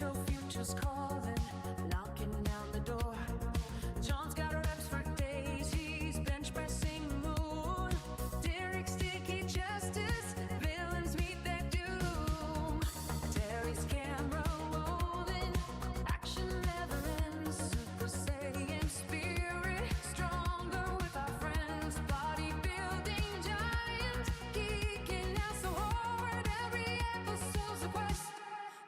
retro future's calling, knocking down the door. John's got reps for days, he's bench pressing the moon. Derek's sticky justice, villains meet their doom. Terry's camera rolling, action never ends. Super Saiyan spirit, stronger with our friends. Bodybuilding giant, geeking out so hard. Every episode's a quest.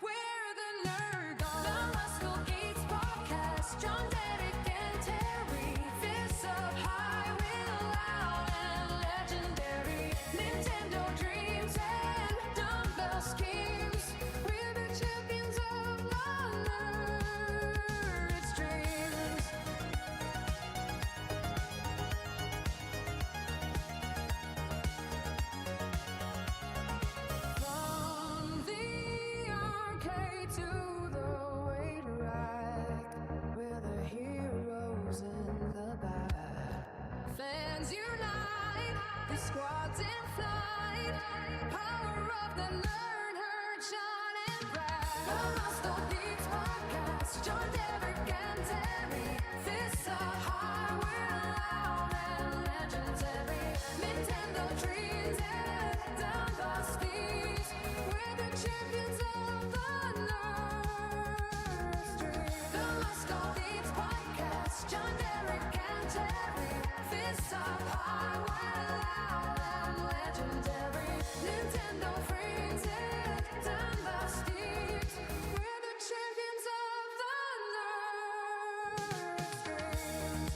We're the Nerd Guard. The Muscle Geeks podcast. John, Derek, and Terry. Fists up high, real loud and legendary. Nintendo dreams and dumbbell schemes. We're the champions of the nerd's dreams. From the arcade to the weight rack, we're the heroes in the back. Fans unite, the squad's in flight. Power of the nerd herd, Sean and Brad. The Muscle Geeks podcast, John, Derek, and Terry. Fists up high, we're loud and legendary. Nintendo dreams and dumbbell schemes. We're the champions of the nerd's dream. The Muscle Geeks podcast, John, Derek, and Terry. Fists up high, we're loud and legendary. Nintendo dreams and dumbbell schemes. We're the champions of the nerd's dreams.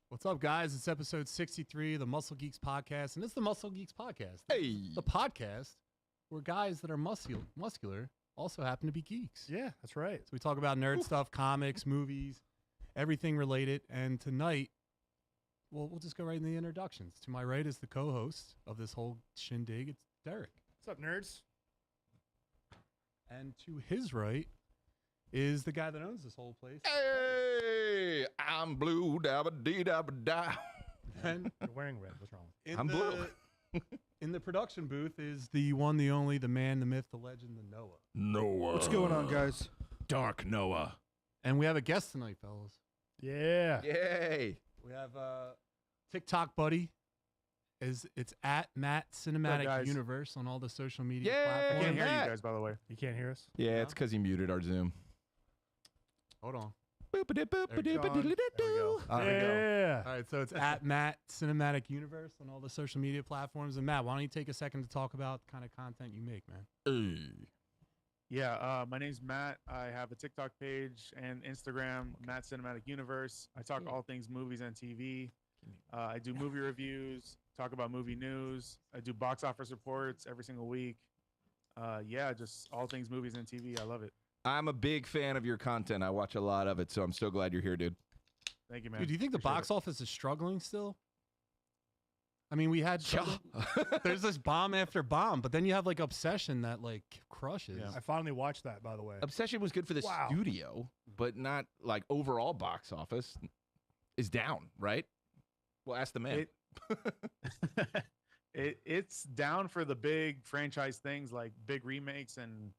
What's up, guys? It's episode 63 of the Muscle Geeks podcast, and it's the Muscle Geeks podcast. Hey. The podcast where guys that are muscular also happen to be geeks. Yeah, that's right. So we talk about nerd stuff, comics, movies, everything related. And tonight, well, we'll just go right in the introductions. To my right is the co-host of this whole shindig. It's Derek. What's up, nerds? And to his right is the guy that owns this whole place. Hey, I'm blue, dabba dee dabba da. And You're wearing red. What's wrong with in I'm the, blue. in the production booth is the one, the only, the man, the myth, the legend, the Noah. Noah. What's going on, guys? Dark Noah. And we have a guest tonight, fellas. you? Yeah. Yay. We have TikTok buddy. It's at Matt Cinematic guys? Universe on all the social media Yay. I platforms. can't hear Matt. you guys, by the way. You can't hear us? Yeah, it's because he muted our Zoom. Hold on. Boop-a-dip-boop-a-dip-a-dip-a-doo. Yeah. All right, so it's at Matt Cinematic Universe on all the social media platforms. And Matt, why don't you take a second to talk about the kind of content you make, man? Hey. Yeah, my name's Matt. I have a TikTok page and Instagram, Matt Cinematic Universe. I talk all things movies and TV. I do movie reviews, talk about movie news. I do box office reports every single week. Yeah, just all things movies and TV. I love it. I'm a big fan of your content. I watch a lot of it, so I'm so glad you're here, dude. Thank you, man. Dude, do you think the Appreciate box office is struggling still? I mean, we had there's this bomb after bomb, but then you have like Obsession that like crushes. Yeah. I finally watched that, by the way. Obsession was good for the Wow. studio, but not like overall box office is down, right? Well, ask the man. It's down for the big franchise things like big remakes and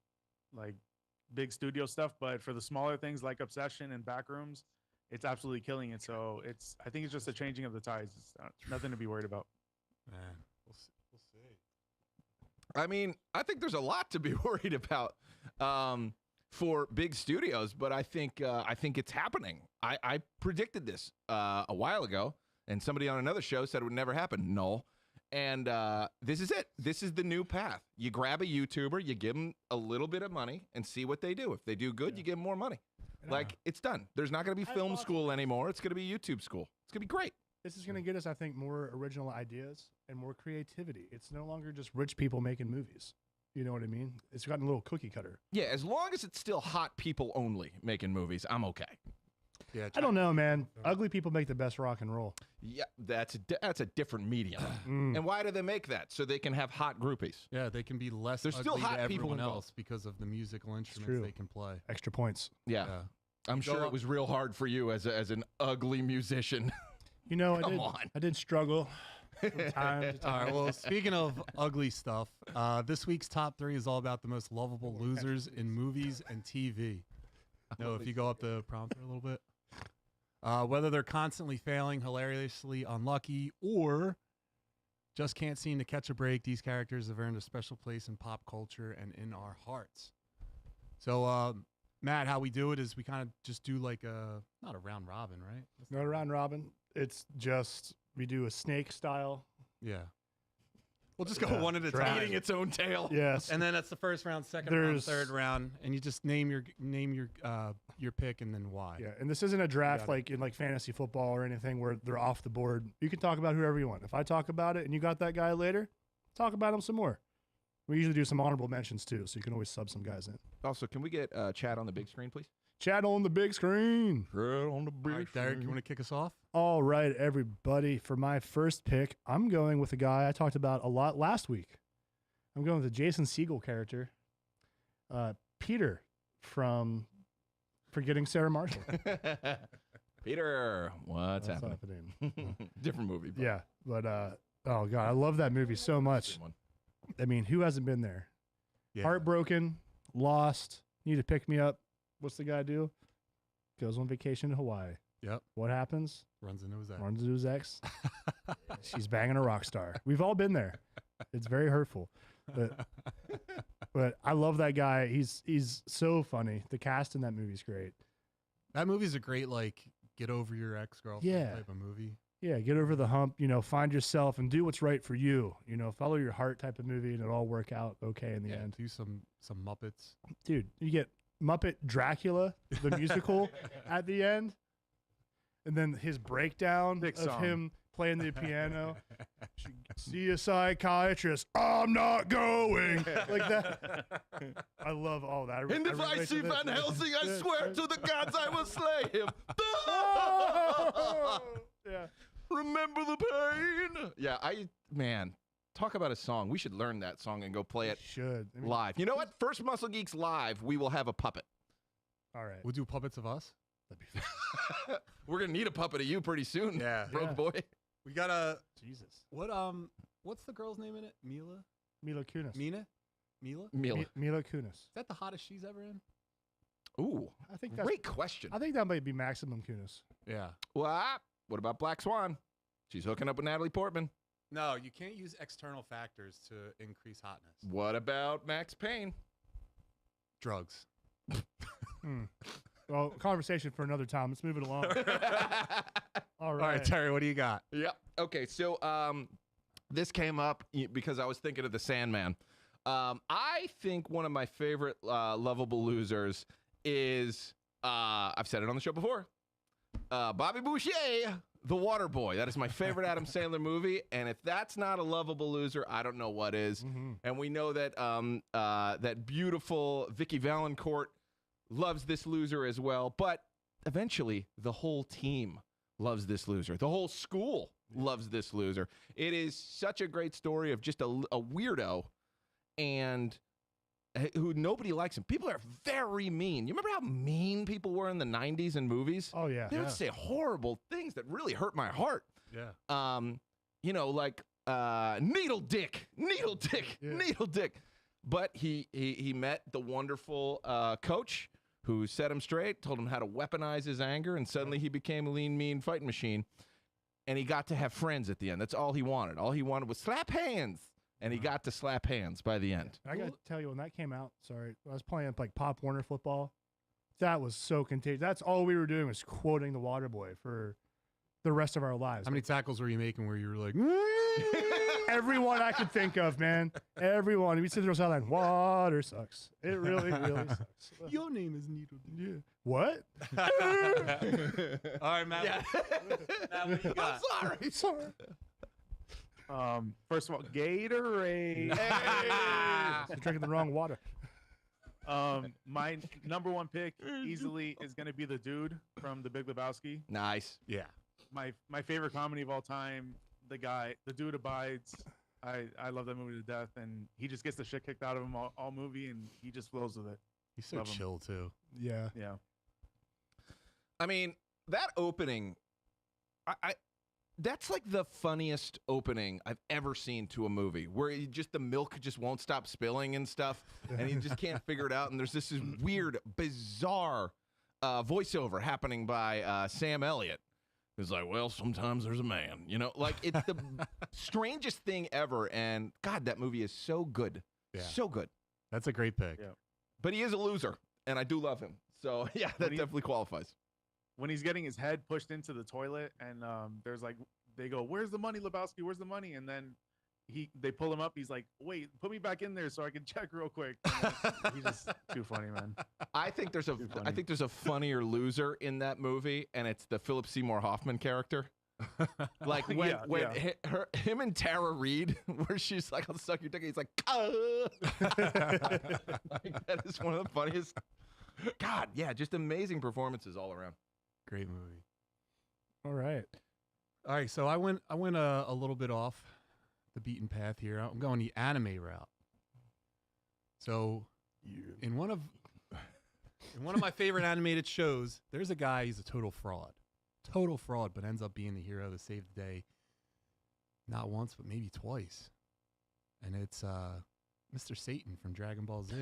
like big studio stuff, but for the smaller things like Obsession and Backrooms, it's absolutely killing it. So I think it's just a changing of the tides. It's nothing to be worried about. Man, we'll see. We'll see. I mean, I think there's a lot to be worried about for big studios, but I think it's happening. I predicted this a while ago, and somebody on another show said it would never happen. No. And this is it. This is the new path. You grab a YouTuber, you give them a little bit of money, and see what they do. If they do good, you give them more money. Like, it's done. There's not going to be film school anymore. It's going to be YouTube school. It's going to be great. This is going to get us, I think, more original ideas and more creativity. It's no longer just rich people making movies. You know what I mean? It's gotten a little cookie cutter. Yeah, as long as it's still hot people only making movies, I'm okay. Yeah, I don't know, man. Ugly people make the best rock and roll. Yeah, that's a different medium. And why do they make that? So they can have hot groupies. Yeah, they can be less There's ugly still hot to people everyone involved. else because of the musical instruments true. they can play. Extra points. Yeah. Yeah. I'm Go sure up- it was real hard for you as an ugly musician. You know, Come on. I did struggle from time to All time. right. Well, speaking of ugly stuff, this week's top 3 is all about the most lovable losers in movies and TV. No, if you go up the prompter a little bit. Whether they're constantly failing, hilariously unlucky, or just can't seem to catch a break, these characters have earned a special place in pop culture and in our hearts. So, Matt, how we do it is we kind of just do like not a round robin, right? No round robin. It's just we do a snake style. Yeah. We'll just go Yeah, one at a drag. time. Eating its own tail. Yes. And then that's the first round, second round, There's- third round, and you just name your pick and then why. Yeah, and this isn't a draft Got it. like in like fantasy football or anything where they're off the board. You can talk about whoever you want. If I talk about it and you got that guy later, talk about him some more. We usually do some honorable mentions too, so you can always sub some guys in. Also, can we get chat on the big screen, please? Chat on the big screen. Right on the All big right, Derek, you want to kick us off? All right, everybody. For my first pick, I'm going with a guy I talked about a lot last week. I'm going with the Jason Segel character, Peter from Forgetting Sarah Marshall. Peter, what's That's happening? happening. Different movie. But Yeah, but oh god, I love that movie so much. good one. I mean, who hasn't been there? Yeah. Heartbroken, lost, need to pick me up. What's the guy do? Goes on vacation to Hawaii. Yep. What happens? Runs into his ex. Runs into his ex. She's banging a rock star. We've all been there. It's very hurtful. But I love that guy. He's so funny. The cast in that movie's great. That movie's a great, like, get over your ex-girlfriend Yeah. type of movie. Yeah, get over the hump, find yourself and do what's right for you. Follow your heart type of movie and it'll all work out okay in the end. Do some Muppets. Dude, you get Muppet Dracula, the musical at the end. And then his breakdown Big of song. him playing the piano. See a psychiatrist. I'm not going. Like that. I love all that. And if I relate see to this. Van Helsing, I swear to the gods I will slay him. Yeah. Remember the pain. Yeah, talk about a song. We should learn that song and go play it Should. I mean, live. You know what? First Muscle Geeks live, we will have a puppet. all right. We'll do puppets of us. That'd be fun. We're gonna need a puppet of you pretty soon. Yeah. broke Yeah. boy. We got a Jesus. what's the girl's name in it? Mila? Mila Kunis. Mila? Is Mila. Mila Kunis. that the hottest she's ever in? Ooh, I think that's great question. I think that might be maximum Kunis. Yeah. What about Black Swan? She's hooking up with Natalie Portman. No, you can't use external factors to increase hotness. What about Max Payne? Drugs. Well, conversation for another time. Let's move it along. All All right. right, Terry, what do you got? Yep. Okay, so this came up because I was thinking of the Sandman. I think one of my favorite lovable losers is I've said it on the show before. Bobby Boucher, the Water Boy. That is my favorite Adam Sandler movie, and if that's not a lovable loser, I don't know what is. And we know that that beautiful Vicky Valancourt loves this loser as well, but eventually the whole team loves this loser. The whole school loves this loser. It is such a great story of just a weirdo and who nobody likes him. People are very mean. You remember how mean people were in the 90s in movies? Oh yeah. They would say horrible things that really hurt my heart. Yeah. Like needle dick. But he met the wonderful coach who set him straight, told him how to weaponize his anger, and suddenly he became a lean, mean fighting machine. And he got to have friends at the end. That's all he wanted. All he wanted was slap hands. And he got to slap hands by the end. And I got to tell you, when that came out, sorry, I was playing like Pop Warner football. That was so contagious. That's all we were doing was quoting the Water Boy for the rest of our lives. How many tackles were you making where you were like, Everyone I could think of, man. Everyone. We sit there silent. Water sucks. It really, really sucks. your name is Needle? Yeah. What? All right, Matt. Yeah. Matt, what do you got? I'm sorry. First of all, Gatorade. You're drinking the wrong water. My number one pick easily is going to be the dude from The Big Lebowski. Nice. Yeah. My favorite comedy of all time. The dude abides. I love that movie to death, and he just gets the shit kicked out of him all movie, and he just flows with it. He's so Love him. chill too. Yeah. Yeah. I mean, that opening, I that's like the funniest opening I've ever seen to a movie, where the milk just won't stop spilling and stuff, and you just can't figure it out. And there's this weird, bizarre voiceover happening by Sam Elliott. It's like, well, sometimes there's a man, like it's the strangest thing ever. And God, that movie is so good. Yeah. So good. That's a great pick. Yeah. But he is a loser, and I do love him. So yeah, that definitely qualifies. When he's getting his head pushed into the toilet, and there's like, they go, "Where's the money, Lebowski? Where's the money?" And then they pull him up. He's like, "Wait, put me back in there so I can check real quick." He's just too funny, man. I think there's Too funny. a funnier loser in that movie, and it's the Philip Seymour Hoffman character. Like when him and Tara Reid, where she's like, "I'll suck your dick," he's like, like, that is one of the funniest. God, yeah, just amazing performances all around. Great movie. All right. All right, so I went a little bit off the beaten path here. I'm going the anime route. So in one of my favorite animated shows, there's a guy, he's a total fraud, but ends up being the hero to save the day. Not once, but maybe twice. And it's Mr. Satan from Dragon Ball Z,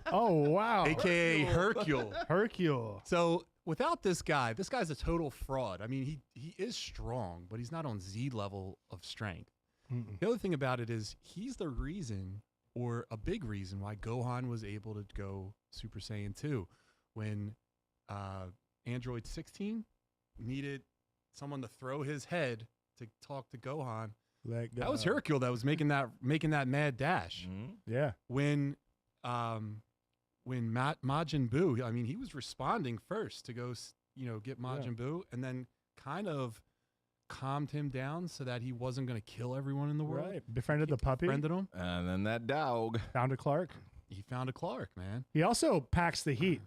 Oh, wow. aka Hercule. Hercule. So without this guy's a total fraud. I mean, he is strong, but he's not on Z level of strength. Mm-mm. The other thing about it is he's the reason, or a big reason, why Gohan was able to go Super Saiyan 2 when Android 16 needed someone to throw his head to talk to Gohan. That was Hercule that was making that mad dash. Mm-hmm. Yeah. When Majin Buu, I mean, he was responding first to go, get Majin Buu, and then kind of calmed him down so that he wasn't going to kill everyone in the world. Right. Befriended the puppy. Befriended him. And then that dog. Found a Clark. He found a Clark, man. He also packs the heat.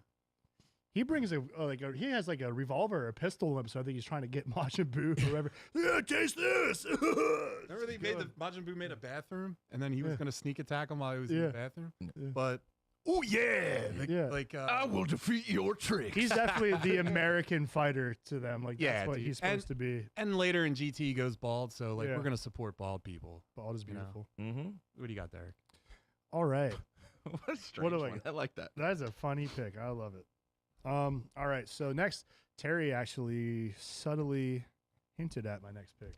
He brings he has like a revolver or a pistol in him, so I think he's trying to get Majin Buu or whoever. Yeah, taste this. Remember Majin Buu made a bathroom, and then he was going to sneak attack him while he was in the bathroom? Yeah. But, oh yeah. I will defeat your tricks. He's definitely the American fighter to them. Like, that's what dude. he's supposed to be. And later in GT, he goes bald, so like Yeah. we're going to support bald people. Bald is You know. beautiful. Mm-hmm. What do you got, Derek? All right. What a strange do I one. get? I like that. That's a funny pick. I love it. All right. So next, Terry actually subtly hinted at my next pick.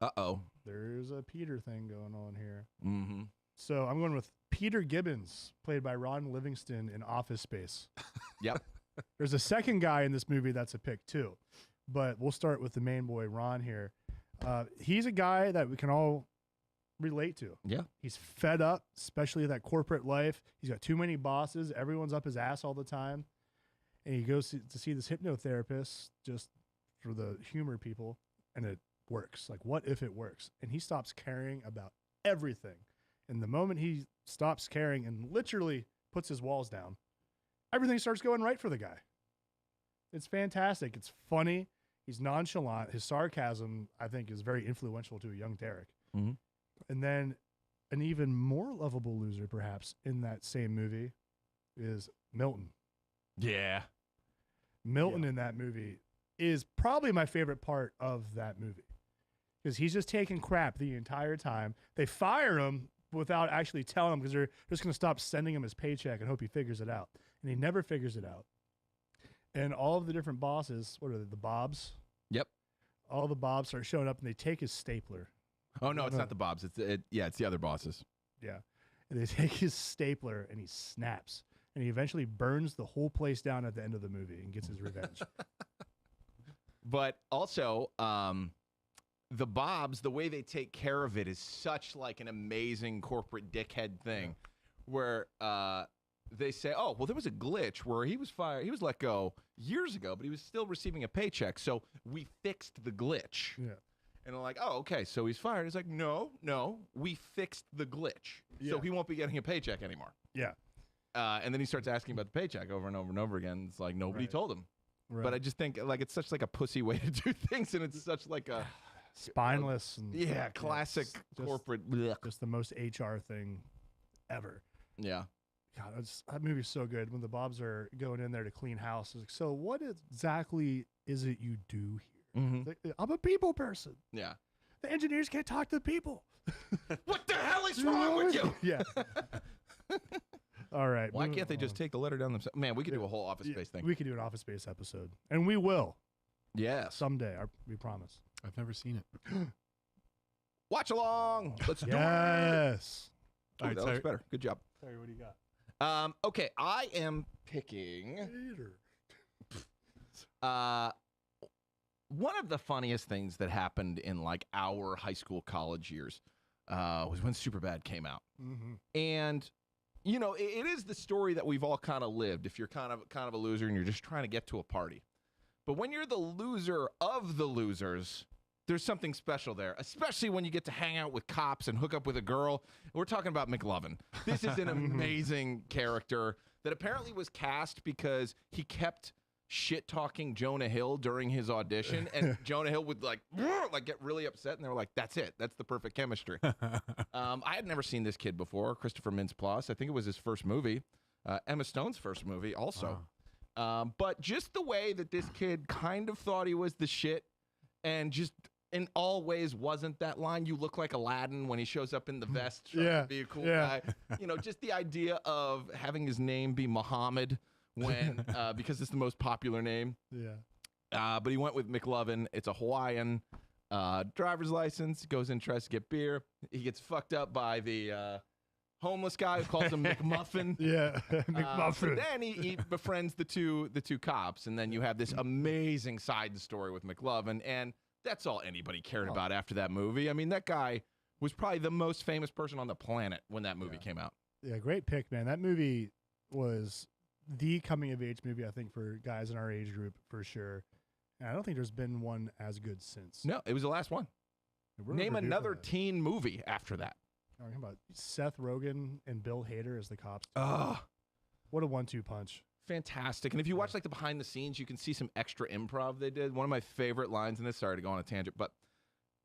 Uh-oh. There's a Peter thing going on here. Mm-hmm. So I'm going with Peter Gibbons, played by Ron Livingston in Office Space. Yep. There's a second guy in this movie that's a pick too, but we'll start with the main boy, Ron, here. He's a guy that we can all relate to. Yeah. He's fed up, especially that corporate life. He's got too many bosses. Everyone's up his ass all the time. And he goes to see this hypnotherapist just for the humor people, and it works. Like, what if it works? And he stops caring about everything. And the moment he stops caring and literally puts his walls down, everything starts going right for the guy. It's fantastic. It's funny. He's nonchalant. His sarcasm, I think, is very influential to a young Derek. Mm-hmm. And then an even more lovable loser, perhaps, in that same movie is Milton. Yeah. Milton in that movie is probably my favorite part of that movie because he's just taking crap the entire time. They fire him without actually telling him because they're just going to stop sending him his paycheck and hope he figures it out. And he never figures it out. And all of the different bosses, what are they, the Bobs? Yep. All the Bobs start showing up and they take his stapler. Oh, no, it's not the Bobs. It's the other bosses. Yeah. And they take his stapler and he snaps. And he eventually burns the whole place down at the end of the movie and gets his revenge. But also, the Bobs, the way they take care of it is such like an amazing corporate dickhead thing where they say, oh, well, there was a glitch where he was fired. He was let go years ago, but he was still receiving a paycheck. So we fixed the glitch. Yeah. And they're like, oh, okay, so he's fired. He's like, no, we fixed the glitch. So Yeah. he won't be getting a paycheck anymore. Yeah. And then he starts asking about the paycheck over and over and over again. It's like nobody Right. told him. Right. But I just think like it's such like a pussy way to do things, and it's such like a spineless. And, yeah classic just corporate. Blech. Just the most HR thing ever. Yeah. God, that movie's so good. When the Bobs are going in there to clean house, it's like, so what exactly is it you do here? Mhm. Like, I'm a people person. Yeah. The engineers can't talk to the people. What the hell is wrong with you? Yeah. All right. Why moving can't they just along. take the letter down themselves? Man, we could do Yeah. a whole Office Yeah, Space thing. We could do an Office Space episode, and we will Yes. someday. We promise. I've never seen it. Watch along. Let's do it. Yes. Oh, All right, that looks better. Good job. Terry, what do you got? Okay, I am picking Peter. one of the funniest things that happened in like our high school, college years was when Superbad came out. Mm-hmm. And you know, it is the story that we've all kind of lived. If you're kind of a loser and you're just trying to get to a party, but when you're the loser of the losers, there's something special there, especially when you get to hang out with cops and hook up with a girl. We're talking about McLovin. This is an amazing character that apparently was cast because he kept shit talking Jonah Hill during his audition, and Jonah Hill would like get really upset, and they were like, "That's it. That's the perfect chemistry." I had never seen this kid before, Christopher Mintz-Plasse. I think it was his first movie, Emma Stone's first movie, also. But just the way that this kid kind of thought he was the shit, and just in all ways wasn't that line. You look like Aladdin when he shows up in the vest, trying to be a cool guy. You know, just the idea of having his name be Muhammad when because it's the most popular name. Yeah. But he went with McLovin. It's a Hawaiian driver's license. Goes in, tries to get beer. He gets fucked up by the homeless guy who calls him McMuffin. Yeah. McMuffin. But then he befriends the two cops, and then you have this amazing side story with McLovin, and that's all anybody cared about after that movie. I mean, that guy was probably the most famous person on the planet when that movie came out. Yeah, great pick, man. That movie was the coming of age movie, I think, for guys in our age group for sure. And I don't think there's been one as good since. No, it was the last one. We're Name overdue for another that. teen movie after that. Talking about Seth Rogen and Bill Hader as the cops. Ah. What a 1-2 punch. Fantastic. And if you watch like the behind the scenes, you can see some extra improv they did. One of my favorite lines in this, sorry to go on a tangent, but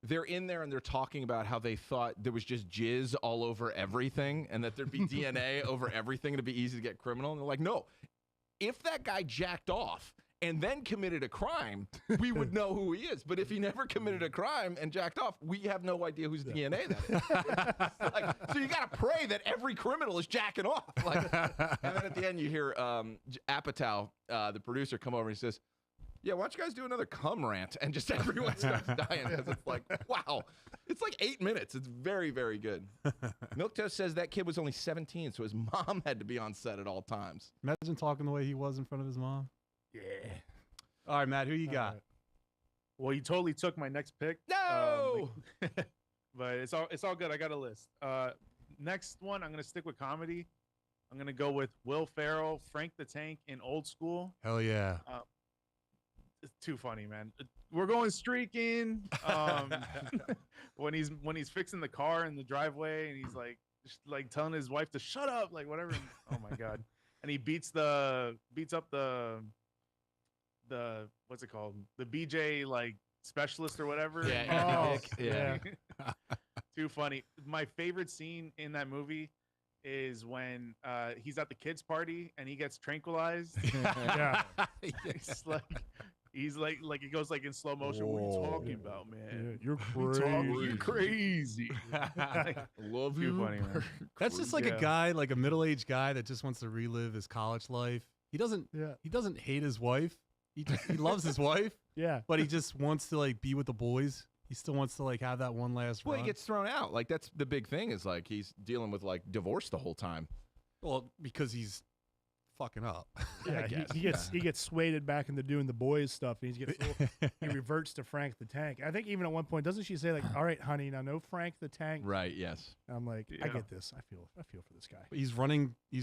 they're in there and they're talking about how they thought there was just jizz all over everything and that there'd be DNA over everything and it'd be easy to get criminal. And they're like, no, if that guy jacked off and then committed a crime, we would know who he is. But if he never committed a crime and jacked off, we have no idea whose DNA that is. Like, so you got to pray that every criminal is jacking off. Like, and then at the end, you hear Apatow, the producer, come over and he says, yeah, why don't you guys do another cum rant? And just everyone starts dying because it's like, wow. It's like 8 minutes. It's very, very good. Milk Toast says that kid was only 17, so his mom had to be on set at all times. Imagine talking the way he was in front of his mom. Yeah. All right, Matt, who you got? Well, you totally took my next pick. No! But it's all good. I got a list. Next one, I'm gonna stick with comedy. I'm gonna go with Will Ferrell, Frank the Tank in Old School. Hell yeah. It's too funny, man. We're going streaking. When he's fixing the car in the driveway and he's like telling his wife to shut up, like whatever. Oh my god! And he beats up the what's it called? The BJ like specialist or whatever. Yeah. Yeah. Too funny. My favorite scene in that movie is when he's at the kids' party and he gets tranquilized. Yeah. He's like he goes like in slow motion. What are you talking about, man? You're You're crazy. crazy. Love Too you. funny, man. That's just like a Yeah. guy, like a middle-aged guy that just wants to relive his college life. He doesn't hate his wife. He loves his wife, Yeah. but he just wants to like be with the boys. He still wants to like have that one last Well, run. he gets thrown out. Like that's the big thing is like he's dealing with like divorce the whole time. Well, because he's fucking up. Yeah, I guess. he gets swayed back into doing the boys stuff, and he reverts to Frank the Tank. I think even at one point, doesn't she say like, "All right, honey, now no Frank the Tank"? Right. Yes. And I'm like, I Yeah. get this. I feel for this guy. He's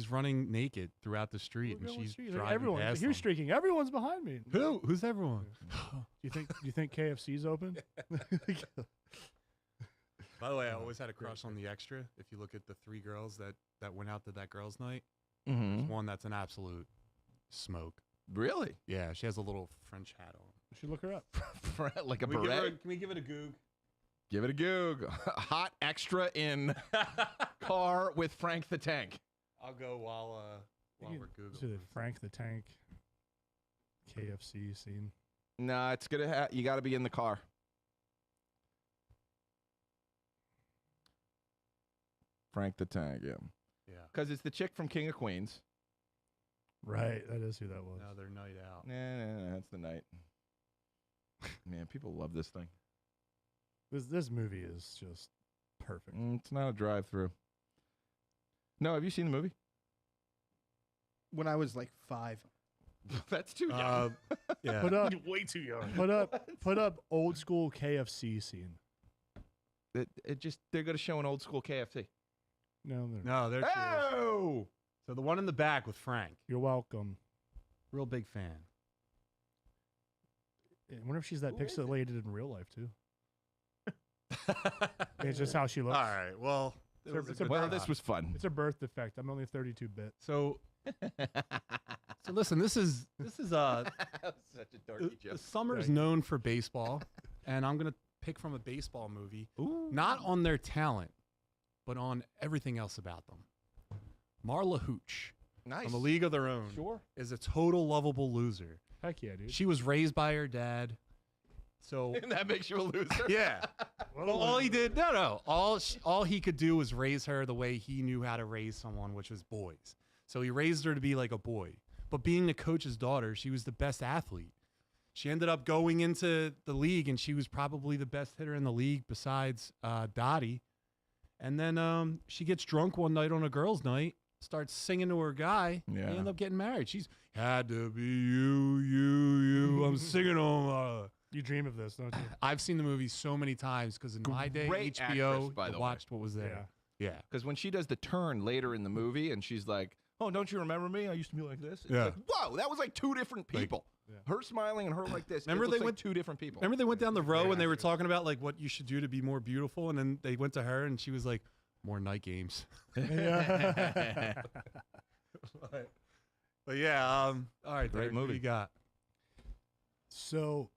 running naked throughout the street, and she's Like, driving everyone, past you're him. streaking. Everyone's behind me. Who? Who's everyone? Do you think KFC's open? By the way, I always had a crush on the extra. If you look at the 3 girls that went out to that girls' night, Mm-hmm. There's one that's an absolute smoke. Really? Yeah, she has a little French hat on. You should look her up. Like a Can we beret? can we give it a goog? Give it a goog. Hot extra in car with Frank the Tank. I'll go while we're To the googling. Frank the Tank KFC scene. Nah, it's gonna. You got to be in the car. Frank the Tank, yeah. Yeah. Because it's the chick from King of Queens. Right, that is who that was. Another night out. Nah, that's the night. Man, people love this thing. This movie is just perfect. It's not a drive-through. No, have you seen the movie? When I was like 5. That's too young. Yeah. Put up, Way too young. put up old school KFC scene. It just they're gonna show an old school KFC. No, they're not. No, there she is. Oh, So the one in the back with Frank. You're welcome. Real big fan. I wonder if she's that Who is it? pixelated in real life too. It's just how she looks. All right. Well, it It's a- was a it's a good well, shot. this was fun. It's a birth defect. I'm only 32-bit. So listen, this is That was such a dorky the joke. summer's Right. known for baseball, and I'm gonna pick from a baseball movie, Ooh. not on their talent, but on everything else about them. Marla Hooch Nice. from A League of Their Own Sure. is a total lovable loser. Heck yeah, dude. She was raised by her dad, so And that makes you a loser. yeah. Well, all he did, all he could do was raise her the way he knew how to raise someone, which was boys. So he raised her to be like a boy. But being the coach's daughter, she was the best athlete. She ended up going into the league, and she was probably the best hitter in the league besides Dottie. And then she gets drunk one night on a girls' night, starts singing to her guy, and Yeah. they end up getting married. She's had to be you. I'm singing on. You dream of this, don't you? I've seen the movie so many times because in my day, Great HBO actress, by the way. watched what was there. Yeah. Because when she does the turn later in the movie and she's like, oh, don't you remember me? I used to be like this. It's Yeah. like, whoa, that was like two different people. yeah. Her smiling and her like this. Remember it looks they like went- two different people. Remember they went down the row and they were talking about like what you should do to be more beautiful, and then they went to her and she was like, more night games. Yeah. But yeah, all right, Great Derek, what do movie. you got? So,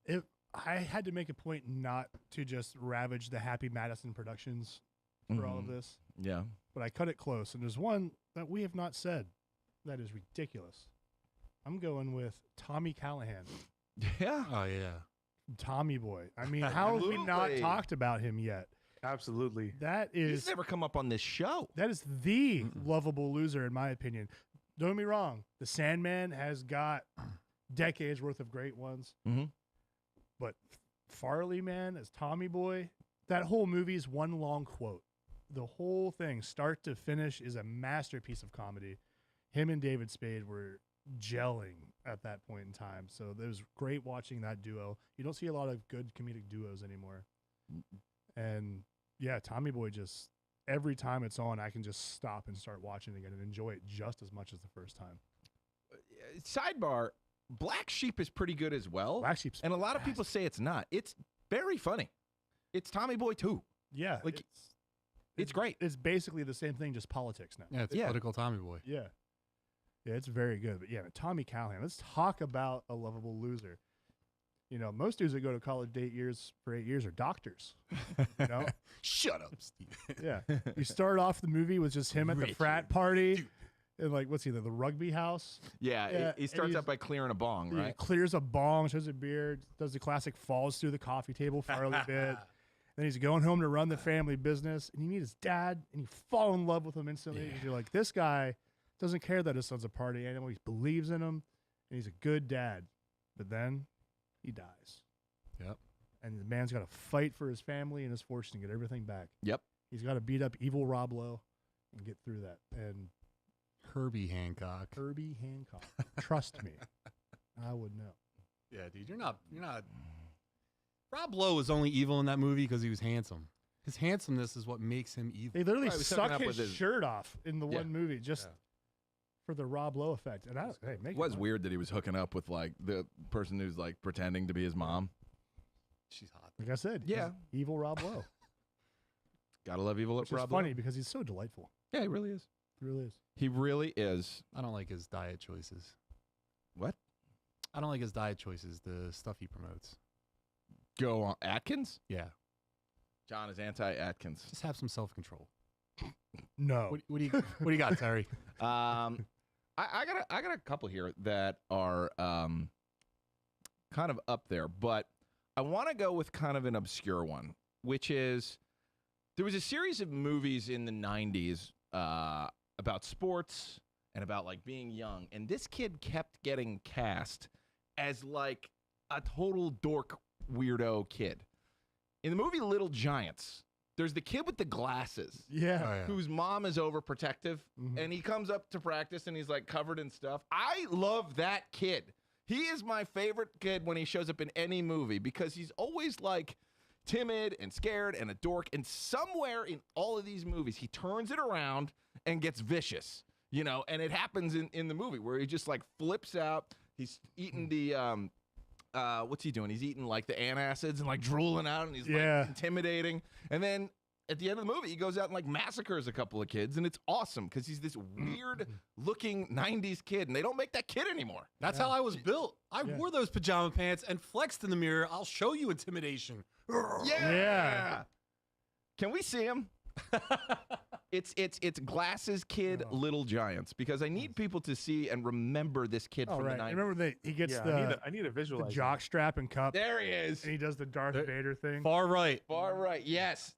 if I had to make a point not to just ravage the Happy Madison Productions for all of Mhm. this, Yeah. but I cut it close, and there's one that we have not said that is ridiculous. I'm going with Tommy Callahan, Yeah. Oh yeah, Tommy Boy. I mean, how have we not Absolutely. talked about him yet? Absolutely. That He's is never come up on this show. that is the lovable loser in my opinion. Don't get me wrong, the Sandman has got decades worth of great ones. Mhm. But Farley, man, as Tommy Boy, that whole movie's one long quote. The whole thing, start to finish, is a masterpiece of comedy. Him and David Spade were gelling at that point in time. So it was great watching that duo. You don't see a lot of good comedic duos anymore. And yeah, Tommy Boy just, every time it's on, I can just stop and start watching it again and enjoy it just as much as the first time. Sidebar, Black Sheep is pretty good as well. Black Sheep's and a lot of people say it's not. It's very funny. It's Tommy Boy too. yeah, like, it's great. It's basically the same thing, just politics now. yeah, it's Yeah. political Tommy Boy. Yeah. Yeah, it's very good. But yeah, Tommy Callahan, let's talk about a lovable loser. You know, most dudes that go to college for 8 years are doctors. You know? Shut up, Steve. Yeah. You start off the movie with just him at the frat party and like, what's he, the rugby house? Yeah, Yeah, he and starts he's- out by clearing a bong, He right? clears a bong, shows a beard, does the classic falls through the coffee table Farley bit. Then he's going home to run the family business, and you meet his dad, and you fall in love with him instantly. Because you're like, this guy doesn't care that his son's a party animal. He believes in him, and he's a good dad. But then he dies. Yep. And the man's got to fight for his family and his fortune to get everything back. Yep. He's got to beat up evil Rob Lowe and get through that. And Herbie Hancock. Herbie Hancock, trust me, I would know. Yeah, dude, you're not. Rob Lowe was only evil in that movie because he was handsome. His handsomeness is what makes him evil. They literally Right, he was hooking suck up his with his- shirt off in the Yeah. one movie just Yeah. for the Rob Lowe effect. And hey, make It was money. weird that he was hooking up with like the person who's like pretending to be his mom. She's hot. Like I said, Yeah. he's evil Rob Lowe. Gotta love evil Which is Rob funny Lowe. because he's so delightful. Yeah, he really is. It really is. He really is. I don't like his diet choices. What? I don't like his diet choices, the stuff he promotes. Go on. Atkins? Yeah. John is anti-Atkins. Just have some self-control. No. What do you got, Terry? I got a couple here that are kind of up there, but I want to go with kind of an obscure one, which is there was a series of movies in the 90s about sports and about like being young, and this kid kept getting cast as like a total dork weirdo kid. In the movie Little Giants, there's the kid with the glasses. Yeah. Oh, yeah. Whose mom is overprotective, Mhm. and he comes up to practice and he's like covered in stuff. I love that kid. He is my favorite kid when he shows up in any movie because he's always like timid and scared and a dork. And somewhere in all of these movies, he turns it around and gets vicious, you know, and it happens in the movie where he just like flips out. He's eating the, what's he doing? He's eating like the antacids and like drooling out and he's like intimidating. And then at the end of the movie, he goes out and like massacres a couple of kids. And it's awesome because he's this weird looking 90s kid and they don't make that kid anymore. That's how I was built. I wore those pajama pants and flexed in the mirror. I'll show you intimidation. Yeah. Can we see him? It's Glasses Kid, Little Giants, because I need people to see and remember this kid Oh, from right. the 90s. Remember he gets I need to the visualize jock strap and cup, There he is. and he does the Darth Vader thing. Far right. Far right. Yes.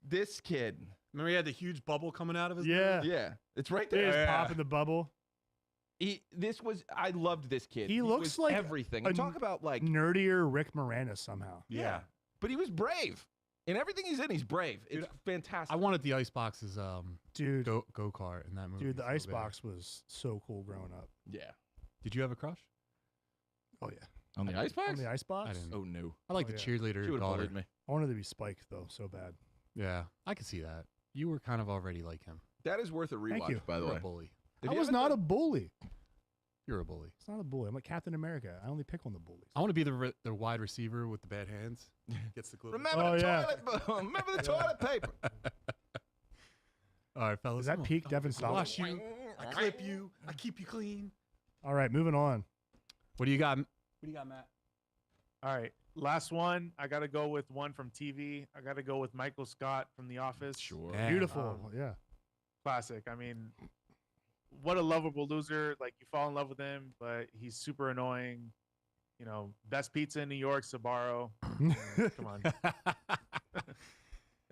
This kid. Remember he had the huge bubble coming out of his Yeah. Yeah. It's right They there. just popping the bubble. I loved this kid. He looks was like everything. a And talk about like, Nerdier Rick Moranis somehow. yeah. But he was brave. In everything he's in, he's brave. It's fantastic. I wanted the Icebox's Dude, go-kart in that movie. dude, the so bad. Icebox was so cool growing up. Yeah. Did you have a crush? Oh, yeah. On the Icebox? On the Icebox? I didn't. Oh, no. I like Oh, the yeah. cheerleader She would have daughter. bullied me. I wanted to be Spike, though, so bad. Yeah, I could see that. You were kind of already like him. That is worth a Thank rewatch, you. by the You're way. a bully. If I you was haven't not done- a bully. You're a bully. It's not a bully. I'm like Captain America. I only pick on the bullies. I want to be the wide receiver with the bad hands. Gets the glue. Remember Oh, the yeah. toilet. Remember the toilet paper. All right, fellas. Is that come on. peak Devin I Sawa? wash you. I clip you. I keep you clean. All right, moving on. What do you got? What do you got, Matt? All right, last one. I got to go with one from TV. I got to go with Michael Scott from The Office. Sure. Yeah. Beautiful. yeah. Classic. I mean, what a lovable loser. Like, you fall in love with him, but he's super annoying. You know, best pizza in New York, Sbarro. Come on.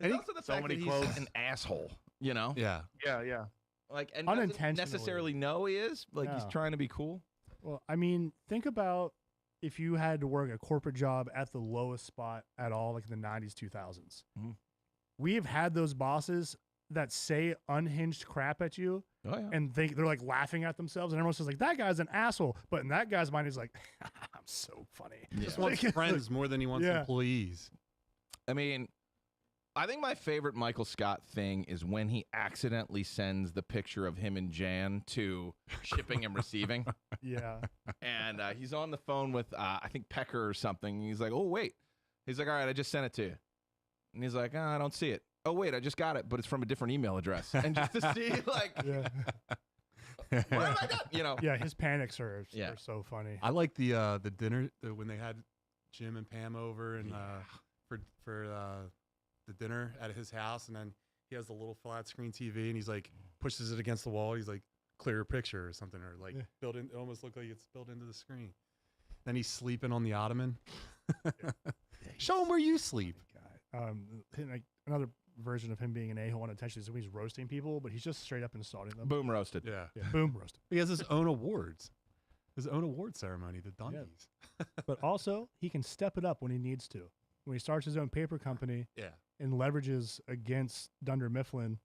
And also the So fact many that he's clothes. an asshole, you know? Yeah. Yeah. Like, and doesn't Unintentionally. necessarily know he is. Like, he's No. trying to be cool. Well, I mean, think about if you had to work a corporate job at the lowest spot at all, like in the 90s, 2000s. Mhm. We have had those bosses that say unhinged crap at you Oh, yeah. and they're like laughing at themselves, and everyone says like, that guy's an asshole. But in that guy's mind, he's like, I'm so funny. Yeah. Just wants friends more than he wants Yeah. employees. I mean, I think my favorite Michael Scott thing is when he accidentally sends the picture of him and Jan to shipping and receiving. Yeah. And he's on the phone with, I think, Pecker or something. He's like, oh, wait. He's like, all right, I just sent it to you. And he's like, I don't see it. Oh, wait, I just got it, but it's from a different email address. And just to see, like, Yeah. what have I done? You know? Yeah. His panics are Yeah. so funny. I like the dinner when they had Jim and Pam over and for the dinner at his house, and then he has the little flat screen TV and he's like pushes it against the wall. He's like, clear picture or something, or like built in. It almost looked like it's built into the screen. Then he's sleeping on the ottoman. Show him where you sleep. Guy. Like another version of him being an a-hole unintentionally is when he's roasting people, but he's just straight up insulting them. Boom roasted. Yeah. Yeah, boom, roasted. He has his own awards. His own award ceremony, the Dundies. But also, he can step it up when he needs to. When he starts his own paper company Yeah. and leverages against Dunder Mifflin,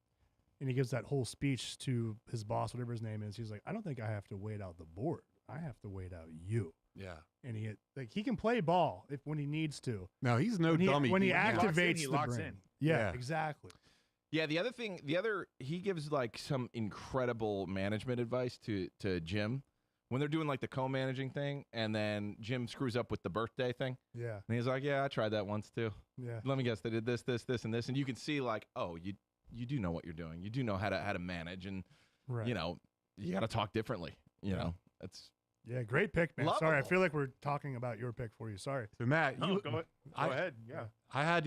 and he gives that whole speech to his boss, whatever his name is, he's like, I don't think I have to wait out the board. I have to wait out you. Yeah. And he can play ball if when he needs to. No, he's no When he, dummy. when he locks in, activates he the locks brain. in. Yeah, Yeah. exactly. Yeah, he gives like some incredible management advice to Jim when they're doing like the co-managing thing, and then Jim screws up with the birthday thing, Yeah, and he's like, "Yeah, I tried that once too. yeah. Let me guess, they did this, and this," and you can see like, oh, you do know what you're doing. You do know how to manage, and Right. you know, you got to talk differently. You know, that's Yeah, great pick, man. Sorry, I Lovable. feel like we're talking about your pick for you. Sorry. So Matt, No, you go ahead. Yeah. I had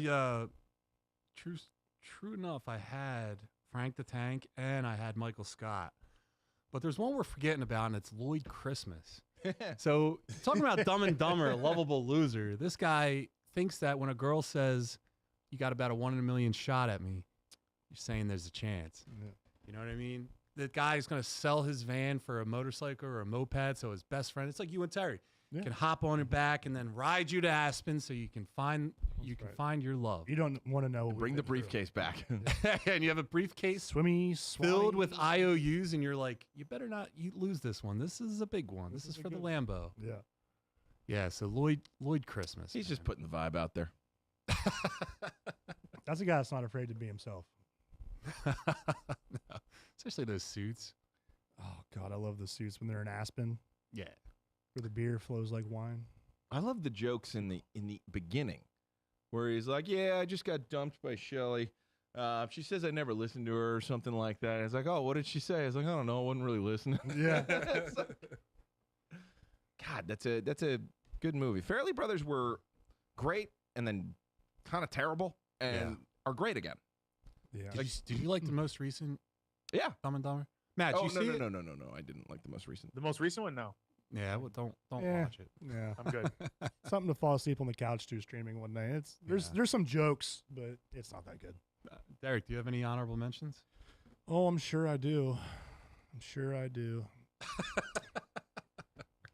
true enough. I had Frank the Tank and I had Michael Scott, but there's one we're forgetting about, and it's Lloyd Christmas. So talking about Dumb and Dumber, lovable loser. This guy thinks that when a girl says you got about a 1 in a million shot at me, you're saying there's a chance. Yeah. You know what I mean? The guy's gonna sell his van for a motorcycle or a moped, so his best friend. It's like you and Terry. Yeah. Can hop on your back and then ride you to Aspen so you can find right. find your love. You don't want to know. what bring we've the been through. briefcase back. And you have a briefcase Swimmy, filled with swally. IOUs, and you're like, you better not lose this one. This is a big one. This is is a for the good- Lambo. Yeah. Yeah, so Lloyd Christmas. He's just man. putting the vibe out there. That's a guy that's not afraid to be himself. No. Especially those suits. Oh, God, I love the suits when they're in Aspen Yeah. where the beer flows like wine. I love the jokes in the beginning where he's like, yeah, I just got dumped by Shelly. She says I never listened to her or something like that. It's like, oh, what did she say? I was like, I don't know. I wasn't really listening. Yeah. It's like- God, that's a good movie. Fairley Brothers were great and then kind of terrible and are great again. Yeah. Did you like the most recent Yeah. Dumb and Dumber? Matt, Oh, you see it? no. I didn't like the most recent. The most recent one, no. Yeah, well, don't Yeah. watch it. Yeah. I'm good. Something to fall asleep on the couch to streaming one day. There's some jokes, but it's not that good. Derek, do you have any honorable mentions? Oh, I'm sure I do.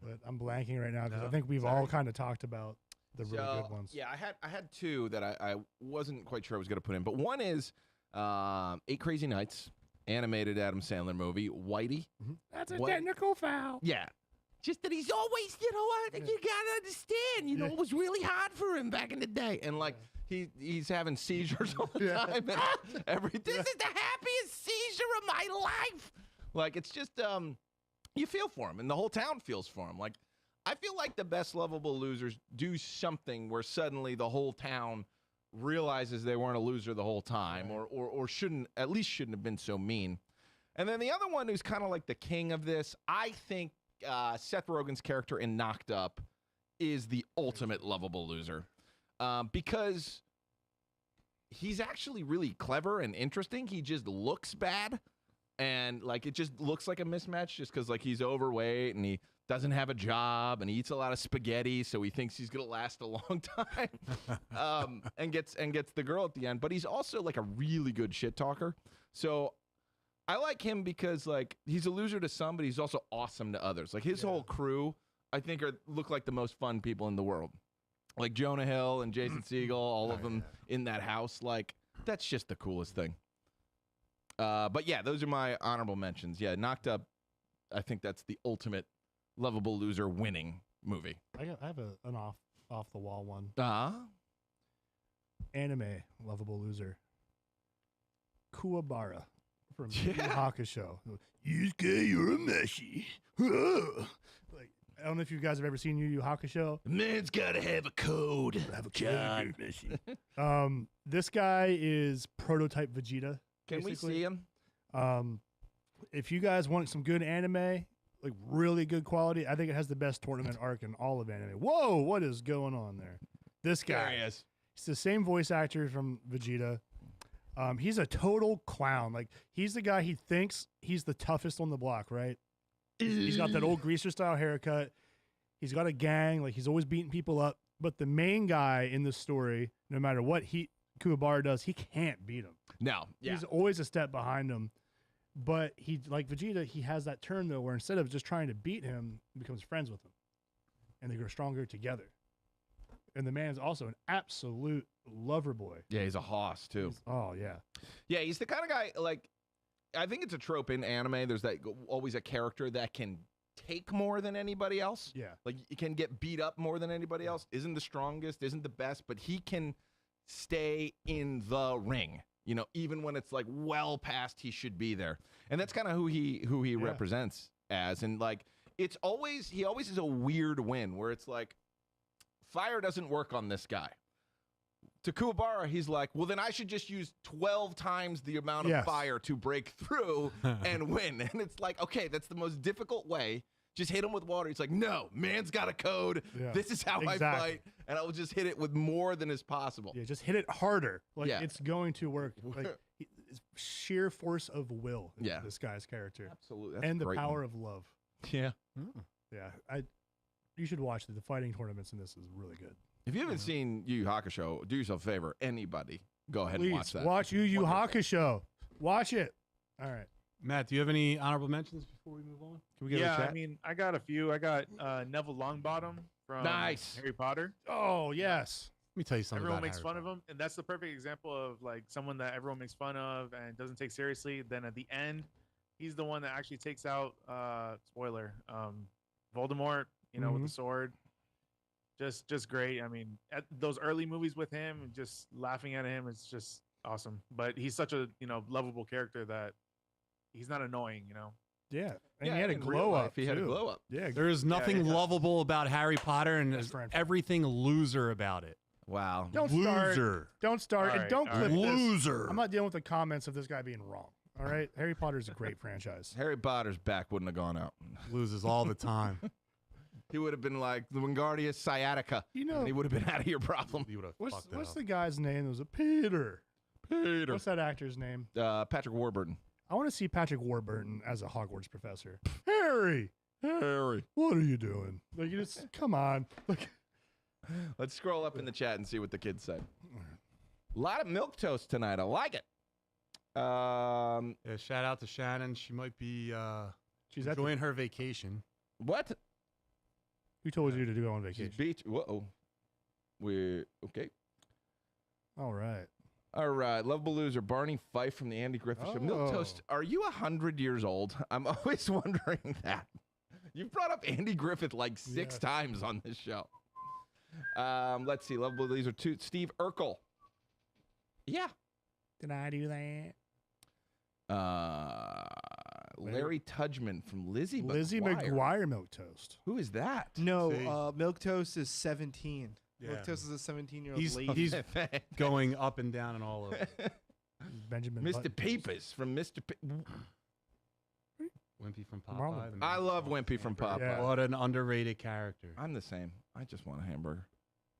But I'm blanking right now because No? I think we've all kind of talked about the really So, good ones. Yeah, I had two that I wasn't quite sure I was going to put in, but one is 8 Crazy Nights, animated Adam Sandler movie, Whitey. That's a What? technical foul. Yeah. Just that he's always, you gotta understand, Yeah. it was really hard for him back in the day. And like he's having seizures all the Yeah. time. And this is the happiest seizure of my life. Like it's just you feel for him and the whole town feels for him. Like I feel like the best lovable losers do something where suddenly the whole town realizes they weren't a loser the whole time or shouldn't have been so mean. And then the other one who's kind of like the king of this, I think Seth Rogen's character in Knocked Up is the ultimate lovable loser because he's actually really clever and interesting. He just looks bad. And like it just looks like a mismatch just because like he's overweight and he doesn't have a job and he eats a lot of spaghetti, so he thinks he's gonna last a long time. And gets the girl at the end. But he's also like a really good shit talker. So I like him because like he's a loser to some, but he's also awesome to others. Like his whole crew, I think look like the most fun people in the world. Like Jonah Hill and Jason Segel, all of them in that house. Like that's just the coolest thing. But yeah, those are my honorable mentions. Yeah, Knocked Up, I think that's the ultimate lovable loser winning movie. I have an off the wall one. Anime lovable loser. Kuwabara from Yu Yu Hakusho. Yusuke, you're a meshy. Like I don't know if you guys have ever seen Yu Yu Hakusho. Man's gotta have a code. Have a John. This guy is prototype Vegeta. Can basically. we see him? If you guys want some good anime, like really good quality, I think it has the best tournament arc in all of anime. Whoa, what is going on there? This guy. There he is. He's the same voice actor from Vegeta. He's a total clown. Like he's the guy he thinks he's the toughest on the block, right? He's got that old greaser style haircut. He's got a gang. Like he's always beating people up. But the main guy in the story, no matter what Kuwabara does, he can't beat him. No. Yeah. He's always a step behind him. But he, like Vegeta, he has that turn though, where instead of just trying to beat him, he becomes friends with him, and they grow stronger together. And the man's also an absolute lover boy. Yeah, he's a hoss too. Oh yeah, Yeah, he's the kind of guy, like, I think it's a trope in anime. There's always a character that can take more than anybody else. yeah, Like, he can get beat up more than anybody else. Isn't the strongest, isn't the best, but he can stay in the ring, even when it's, like, well past he should be there. And that's kind of who he represents as. And, like, he always is a weird win where it's like, fire doesn't work on this guy. To Kuwabara, he's like, well, then I should just use 12 times the amount of Yes. fire to break through and win. And it's like, okay, that's the most difficult way. Just hit him with water. He's like, no, man's got a code. Yeah, This is how I exactly. fight. And I will just hit it with more than is possible. Yeah, just hit it harder. Like Yeah. it's going to work. Like it's sheer force of will. is Yeah. this guy's character Absolutely. That's and the great, power man. of love. Yeah. Yeah, you should watch the fighting tournaments in this is really good. If you haven't seen Yu Yu Hakusho, do yourself a favor. Anybody, go ahead and watch Please that. watch Yu Yu Wonderful. Hakusho. Watch it. All right. Matt, do you have any honorable mentions before we move on? Can we get Yeah, a chat? I mean, I got a few. I got Neville Longbottom from Nice. Harry Potter. Oh yes. Let me tell you something. Everyone about makes Harry fun of Potter. him, and that's the perfect example of like someone that everyone makes fun of and doesn't take seriously. Then at the end, he's the one that actually takes out spoiler Voldemort. You know, with the sword. Just great. I mean, at those early movies with him, just laughing at him, it's just awesome. But he's such a lovable character that he's not annoying. Yeah. And Yeah, he had a in real glow life, up. He had a too. glow up. Yeah. There is nothing yeah. lovable about Harry Potter, and Best there's friend. everything loser about it. Wow. Don't start. Loser. Don't start. All And right, don't all clip right. this. Loser. I'm not dealing with the comments of this guy being wrong. All right. Harry Potter is a great franchise. Harry Potter's back wouldn't have gone out. Loses all the time. He would have been like the Wingardium sciatica. You know, And he would have been out of your problem. You would have what's fucked it up. the guy's name? It was a Peter. Peter. What's that actor's name? Patrick Warburton. I want to see Patrick Warburton as a Hogwarts professor. Harry, Harry. what are you doing? Like, you just come on. Like, Let's scroll up in the chat and see what the kids say. A lot of milk toast tonight. I like it. Yeah, shout out to Shannon. She might be she's at. enjoying her vacation. What? Who told you to go on She's vacation? beach. Whoa. We're okay. All right. All right, Lovable Loser, Barney Fife from the Andy Griffith Show. Milk Toast, are you 100 years old? I'm always wondering that. You've brought up Andy Griffith like six Yes. times on this show. Let's see, Lovable Loser 2, Steve Urkel. Yeah. Did I do that? Larry Tudgman from Lizzie McGuire Milk Toast. Who is that? No, See? Milk Toast is 17. Yeah. Milk Toast is a 17-year-old He's lady. he's going up and down and all over. Benjamin Mr. Button. Papers from Mr. Wimpy from Marlon. Popeye. the I man love from Wimpy from Hamburger. Popeye. What an underrated character. I'm the same. I just want a hamburger.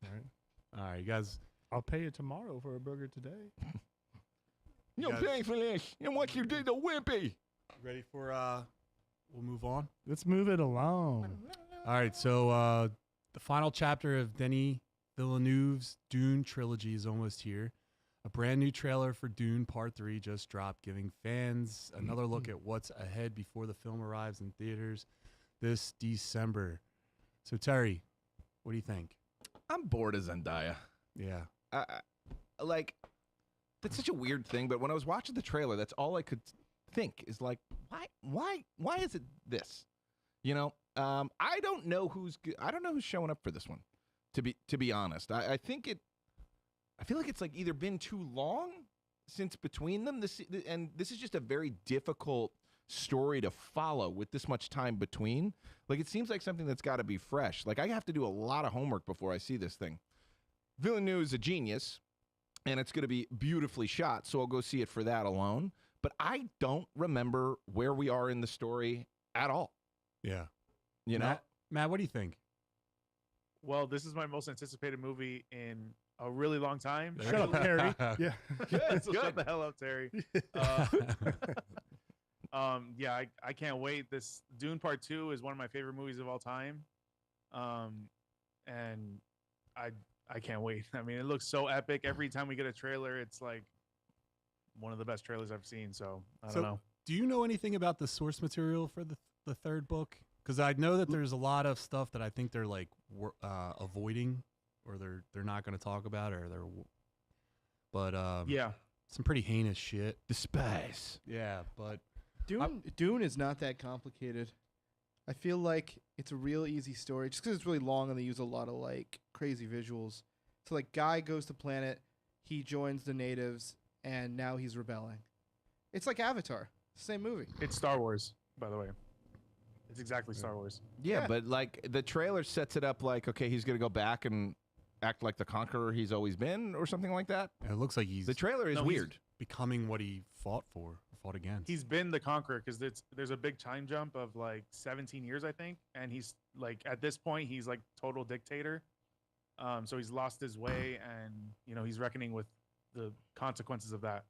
All right. All right, you guys. I'll pay you tomorrow for a burger today. You're guys- paying for this. And what you did to Wimpy. Ready for we'll move on. Let's move it along. All right, so the final chapter of Denis Villeneuve's Dune trilogy is almost here. A brand new trailer for Dune Part 3 just dropped, giving fans another look at what's ahead before the film arrives in theaters this December. So, Terry, what do you think? I'm bored of Zendaya. Yeah. Like, that's such a weird thing, but when I was watching the trailer, that's all I could think is like, why is it this? You know, I don't know who's showing up for this one. To be honest, I feel like it's like either been too long since between them. This is just a very difficult story to follow with this much time between. Like, it seems like something that's got to be fresh. Like, I have to do a lot of homework before I see this thing. Villeneuve is a genius, and it's going to be beautifully shot, so I'll go see it for that alone. But I don't remember where we are in the story at all. Yeah. You know? Matt, what do you think? Well, this is my most anticipated movie in a really long time. Shut up, Terry. Yeah. Good, So good. shut the hell up, Terry. Yeah, I can't wait. This Dune Part 2 is one of my favorite movies of all time. And I can't wait. I mean, it looks so epic. Every time we get a trailer, it's like one of the best trailers I've seen. So I don't know. Do you know anything about the source material for the third book? Because I know that there's a lot of stuff that I think they're like avoiding, or they're not going to talk about, or but Yeah. some pretty heinous shit. The spice. Yeah, but Dune is not that complicated. I feel like it's a real easy story just because it's really long and they use a lot of like crazy visuals. So like guy goes to planet, he joins the natives, and now he's rebelling. It's like Avatar, same movie. It's Star Wars, by the way. It's exactly Star Wars. Yeah, Yeah. but like the trailer sets it up like, okay, he's gonna go back and act like the conqueror he's always been, or something like that. It looks like he's The trailer is No, he's- weird. becoming what he fought against. He's been the conqueror because there's a big time jump of like 17 years, I think, and he's like at this point he's like total dictator. So he's lost his way, and he's reckoning with the consequences of that.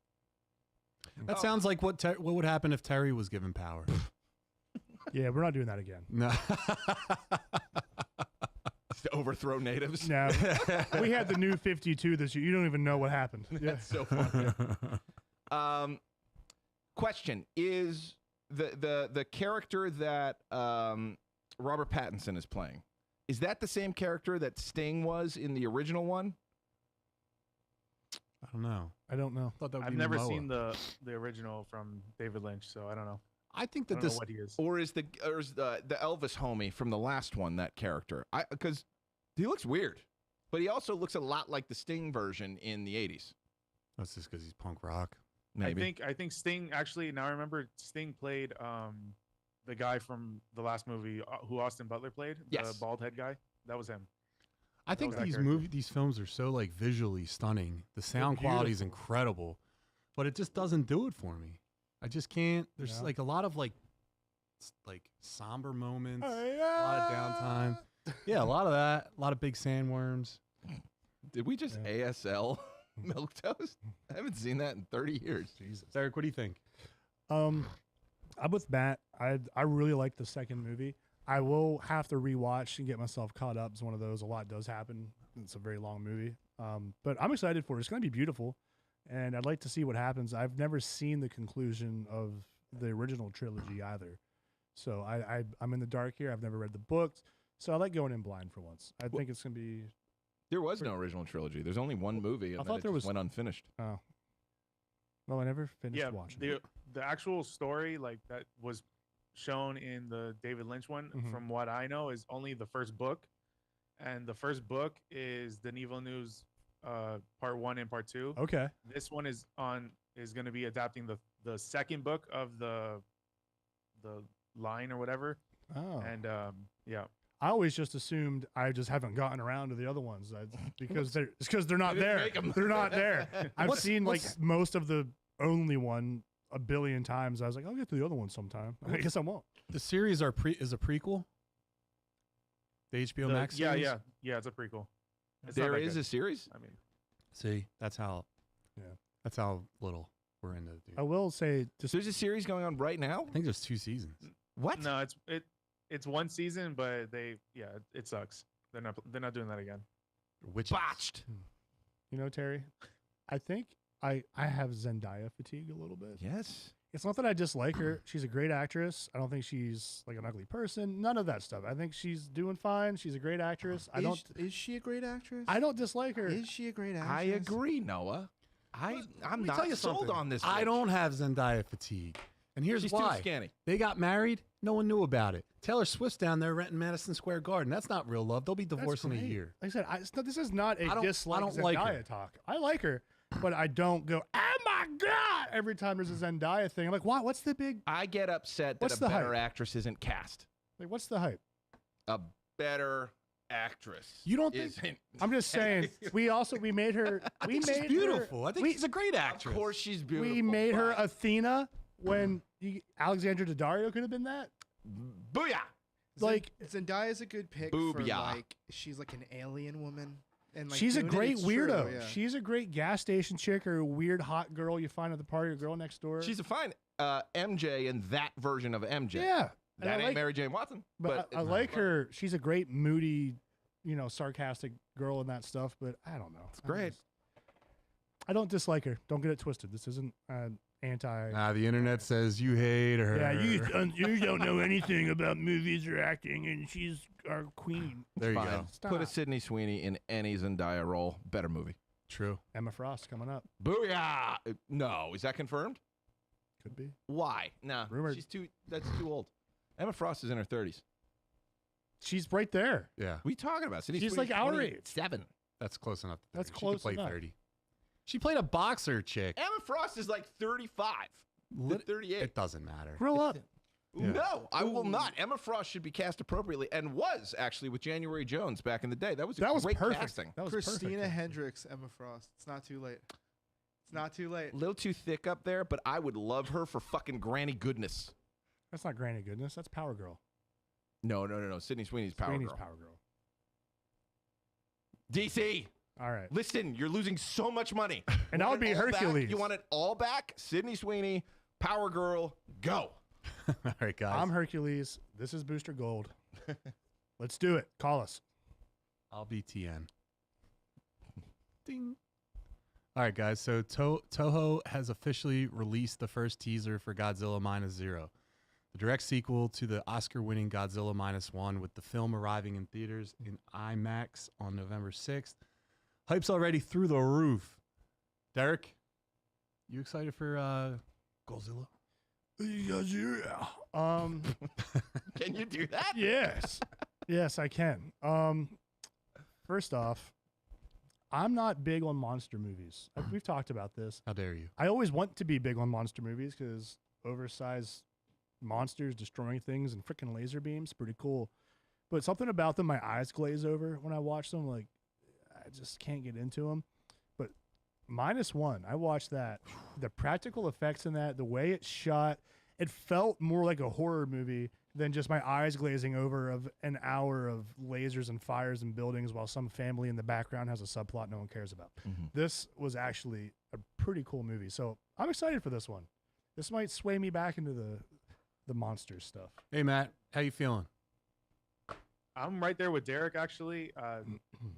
That sounds like what would happen if Terry was given power. Yeah, we're not doing that again. No. To overthrow natives. No, we had the new 52 this year. You don't even know what happened. Yeah. That's so funny. Question is the character that Robert Pattinson is playing, is that the same character that Sting was in the original one? I don't know. I don't know. Thought that would I've be never Momoa. seen the original from David Lynch, so I don't know. I think I that don't this know what he is. Or is the Elvis homie from the last one that character? Because he looks weird, but he also looks a lot like the Sting version in the 80s. that's just because he's punk rock. Maybe. I think Sting actually. Now I remember Sting played the guy from the last movie who Austin Butler played, Yes. the bald head guy. That was him. I think was that these character. these films are so like visually stunning. The sound quality is beautiful. incredible, but it just doesn't do it for me. I just can't. There's Yeah. like a lot of like somber moments, a lot of downtime. Yeah, a lot of that. A lot of big sandworms. Did we just ASL milk toast? I haven't seen that in 30 years. Jesus, Eric, what do you think? I'm with Matt. I really like the second movie. I will have to rewatch and get myself caught up. It's one of those. A lot does happen. It's a very long movie. But I'm excited for it. It's going to be beautiful, and I'd like to see what happens. I've never seen the conclusion of the original trilogy either, so I'm in the dark here. I've never read the books, so I like going in blind for once. I think it's going to be. There was no original trilogy. There's only one movie, and I then thought it there just was- went unfinished. Oh, well, I never finished Yeah, watching. the actual story like that was shown in the David Lynch one, Mhm. from what I know, is only the first book, and the first book is Denis Villeneuve's part 1 and part 2. Okay. This one is going to be adapting the second book of the line or whatever, Oh. and yeah. I always just assumed I just haven't gotten around to the other ones because they're not They didn't there. make 'em. They're not there. I've What's- seen like what's- most of the only one a billion times. I was like, I'll get to the other one sometime. I guess I won't. The series is a prequel. The HBO Max yeah, series? yeah, it's a prequel. It's not There that is good. a series? I mean, See, that's how. Yeah. That's how little we're into. Dude. I will say just There's a series going on right now? I think there's 2 seasons. What? no, it's one season, but it sucks. They're not doing that again. Which Botched. Terry, I think I have Zendaya fatigue a little bit. Yes. It's not that I dislike her. She's a great actress. I don't think she's like an ugly person. None of that stuff. I think she's doing fine. She's a great actress. Is she a great actress? I don't dislike her. Is she a great actress? I agree, Noah. I'm me not tell you sold something. on this. I bitch. don't have Zendaya fatigue, and here's She's why. too scanny. They got married. No one knew about it. Taylor Swift's down there renting Madison Square Garden. That's not real love. They'll be That's divorced in a great. year. Like I said, this is not a I dislike don't Zendaya like her. talk. I like her, but I don't go, oh my God, every time there's a Zendaya thing. I'm like, what? What's the big, I get upset that What's a the better hype? actress isn't cast. like, what's the hype? A better actress. You don't think- isn't. I'm just saying, we made her, I we think made she's beautiful. I think we- she's a great Of actress. course she's beautiful. we made her but- Athena when Alexandra Daddario could have been that. Booyah! Like, Zendaya's a good pick for Boobia. like she's like an alien woman, and like she's a doing it, great it's true, weirdo. yeah. She's a great gas station chick or a weird hot girl you find at the party, or girl next door. She's a fine MJ in that version of MJ. yeah. And That I ain't like, Mary Jane Watson. but I it's like fun. her. She's a great moody, sarcastic girl in that stuff. But I don't know. It's great. I don't dislike her. Don't get it twisted. This isn't anti. The internet says you hate her. Yeah, you don't know anything about movies or acting, and she's our queen. There you Fine. go. Put a Stop. Sydney Sweeney in any Zendaya role. Better movie. True. Emma Frost coming up. Booyah! No, is that confirmed? Could be. Why? Nah, Rumored. That's too old. Emma Frost is in her 30s. She's right there. Yeah, What are you talking about? Sydney She's Sweeney's like our age. 27. that's close enough. to That's 30. close She could play enough. 30. She played a boxer chick. Emma Frost is like 35 to Lit- 38. It doesn't matter. Grow up. Yeah. No, I will not. Emma Frost should be cast appropriately, and was actually with January Jones back in the day. That was great perfect. casting. That was Christina perfect. Hendricks, Emma Frost. It's not too late. It's not too late. A little too thick up there, but I would love her for fucking Granny Goodness. That's not Granny Goodness. That's Power Girl. No. Sydney Sweeney's Power Sweeney's Girl. Power Girl. DC, All right. listen, you're losing so much money. And that would be Hercules. You want it all back? Sydney Sweeney, Power Girl, go. All right, guys. I'm Hercules. This is Booster Gold. Let's do it. Call us. I'll be TN. Ding. All right, guys. So Toho has officially released the first teaser for Godzilla Minus Zero, the direct sequel to the Oscar-winning Godzilla Minus One, with the film arriving in theaters in IMAX on November 6th. Hype's already through the roof. Derek, you excited for Godzilla? Yeah. Can you do that? Yes. Yes, I can. First off, I'm not big on monster movies. We've talked about this. How dare you? I always want to be big on monster movies because oversized monsters destroying things and freaking laser beams, pretty cool. But something about them, my eyes glaze over when I watch them. Like, I just can't get into them. But Minus One, I watched that. The practical effects in that, the way it's shot, it felt more like a horror movie than just my eyes glazing over of an hour of lasers and fires and buildings while some family in the background has a subplot no one cares about. This was actually a pretty cool movie. So I'm excited for this one. This might sway me back into the monster stuff. Hey, Matt, how you feeling? I'm right there with Derek. Actually,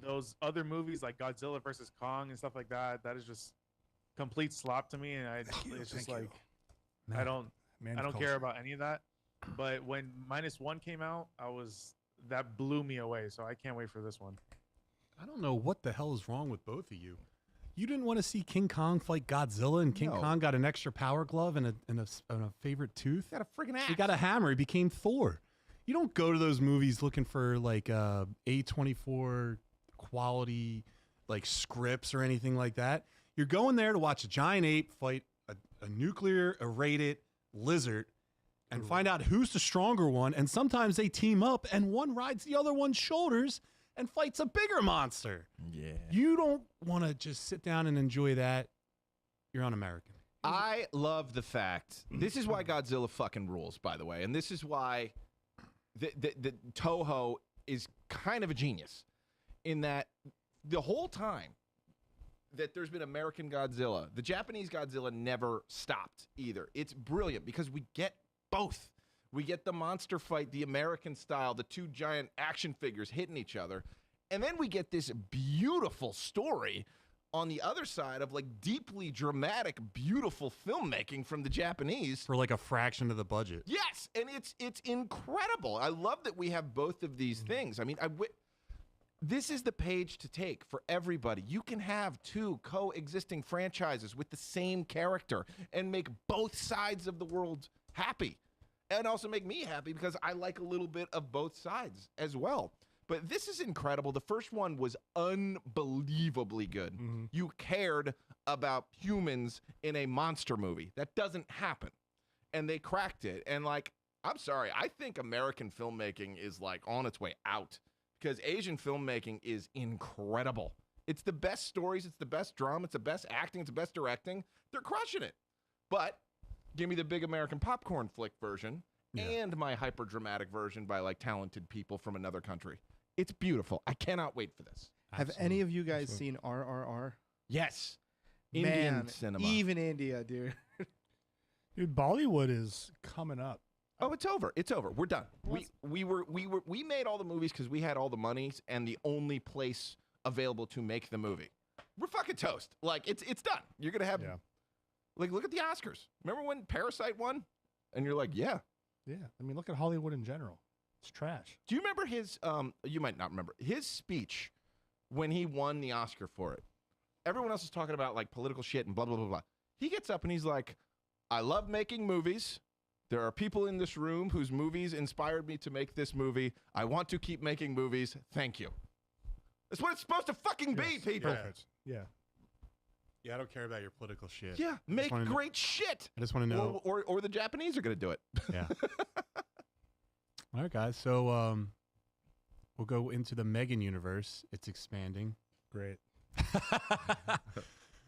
those other movies like Godzilla versus Kong and stuff like that, that is just complete slop to me, and it's just like I don't care about any of that. But when Minus One came out, that blew me away. So I can't wait for this one. I don't know what the hell is wrong with both of you. You didn't want to see King Kong fight Godzilla, and King No. Kong got an extra power glove and a favorite tooth. Got a friggin' axe. He got a hammer. He became Thor. You don't go to those movies looking for like A24 quality like scripts or anything like that. You're going there to watch a giant ape fight a nuclear irradiated lizard and find out who's the stronger one. And sometimes they team up and one rides the other one's shoulders and fights a bigger monster. Yeah. You don't want to just sit down and enjoy that. You're un-American. I love the fact, this is why Godzilla fucking rules, by the way, and this is why the Toho is kind of a genius in that the whole time that there's been American Godzilla, the Japanese Godzilla never stopped either. It's brilliant because we get both. We get the monster fight, the American style, the two giant action figures hitting each other, and then we get this beautiful story on the other side of like deeply dramatic, beautiful filmmaking from the Japanese For like a fraction of the budget. Yes, and it's incredible. I love that we have both of these things. I mean, this is the page to take for everybody. You can have two coexisting franchises with the same character and make both sides of the world happy, and also make me happy because I like a little bit of both sides as well. But this is incredible. The first one was unbelievably good. You cared about humans in a monster movie. That doesn't happen. And they cracked it. And like, I'm sorry, I think American filmmaking is like on its way out because Asian filmmaking is incredible. It's the best stories, it's the best drama, it's the best acting, it's the best directing. They're crushing it. But give me the big American popcorn flick version and my hyper dramatic version by like talented people from another country. It's beautiful. I cannot wait for this. Have any of you guys seen RRR? Yes. Man, Indian cinema. even India, dude. Dude, Bollywood is coming up. Oh, it's over. It's over. We're done. We made all the movies because we had all the monies and the only place available to make the movie. We're fucking toast. Like it's done. You're gonna have like look at the Oscars. Remember when Parasite won? And you're like, yeah. Yeah. I mean, look at Hollywood in general. It's trash. Do you remember his you might not remember his speech when he won the Oscar for it? Everyone else is talking about like political shit and blah blah blah blah. He gets up and he's like, I love making movies. There are people in this room whose movies inspired me to make this movie. I want to keep making movies. Thank you. That's what it's supposed to fucking be, people. Perfect. Yeah. Yeah, I don't care about your political shit. Yeah, make wanna know- great shit. I just want to know. Or the Japanese are going to do it. Yeah. All right, guys. So we'll go into the Megan universe. It's expanding. Great.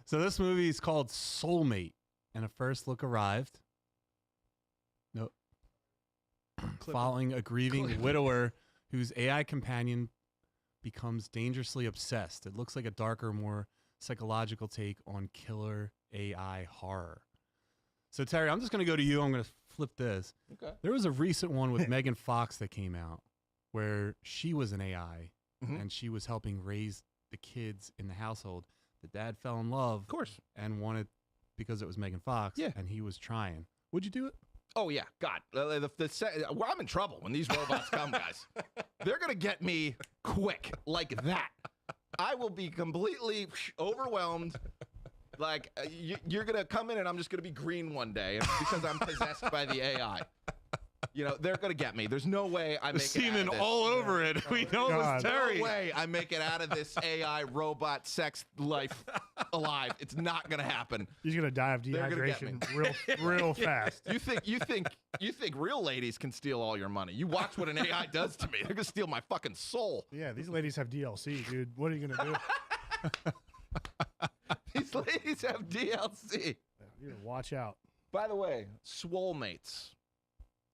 So this movie is called Soulmate, and a first look arrived. No. Following a grieving widower whose AI companion becomes dangerously obsessed. It looks like a darker, more psychological take on killer AI horror. So Terry, I'm just going to go to you. I'm going to flip this. Okay. There was a recent one with Megan Fox that came out where she was an AI Mhm. and she was helping raise the kids in the household. The dad fell in love, Of course. and wanted, because it was Megan Fox, Yeah. and he was trying. Would you do it? Oh yeah, God, well, I'm in trouble when these robots come, guys. They're gonna get me quick, like that. I will be completely overwhelmed. Like you're gonna come in and I'm just gonna be green one day because I'm possessed by the AI. You know, they're gonna get me. There's no way I make it out Semen of this. all over it. We know it was God. Terry. No way I make it out of this AI robot sex life alive. It's not gonna happen. He's gonna die of They're gonna get dehydration real fast. You think real ladies can steal all your money? You watch what an AI does to me. They're gonna steal my fucking soul. Yeah, these ladies have DLC, dude. What are you gonna do? These ladies have DLC. You gotta watch out. By the way, Swolemates.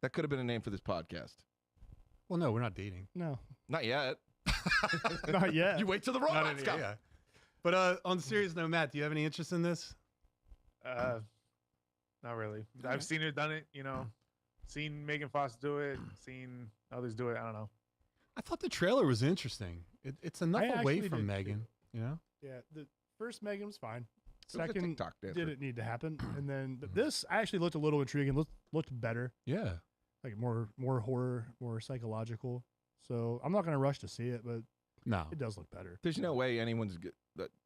That could have been a name for this podcast. Well, no, we're not dating. No, Not yet. not yet. You wait till the Not robots any- come. yeah. But on a serious note, Matt, do you have any interest in this? Not really. I've seen her done it. Seen Megan Fox do it. Seen others do it. I don't know. I thought the trailer was interesting. It's enough I away actually from did, Megan, you know? Yeah, the first Megan was fine. It was a Second TikTok dancer. didn't need to happen, and then this actually looked a little intriguing. Looked better, Yeah. like more horror, more psychological. So I'm not gonna rush to see it, but No, it does look better. There's no way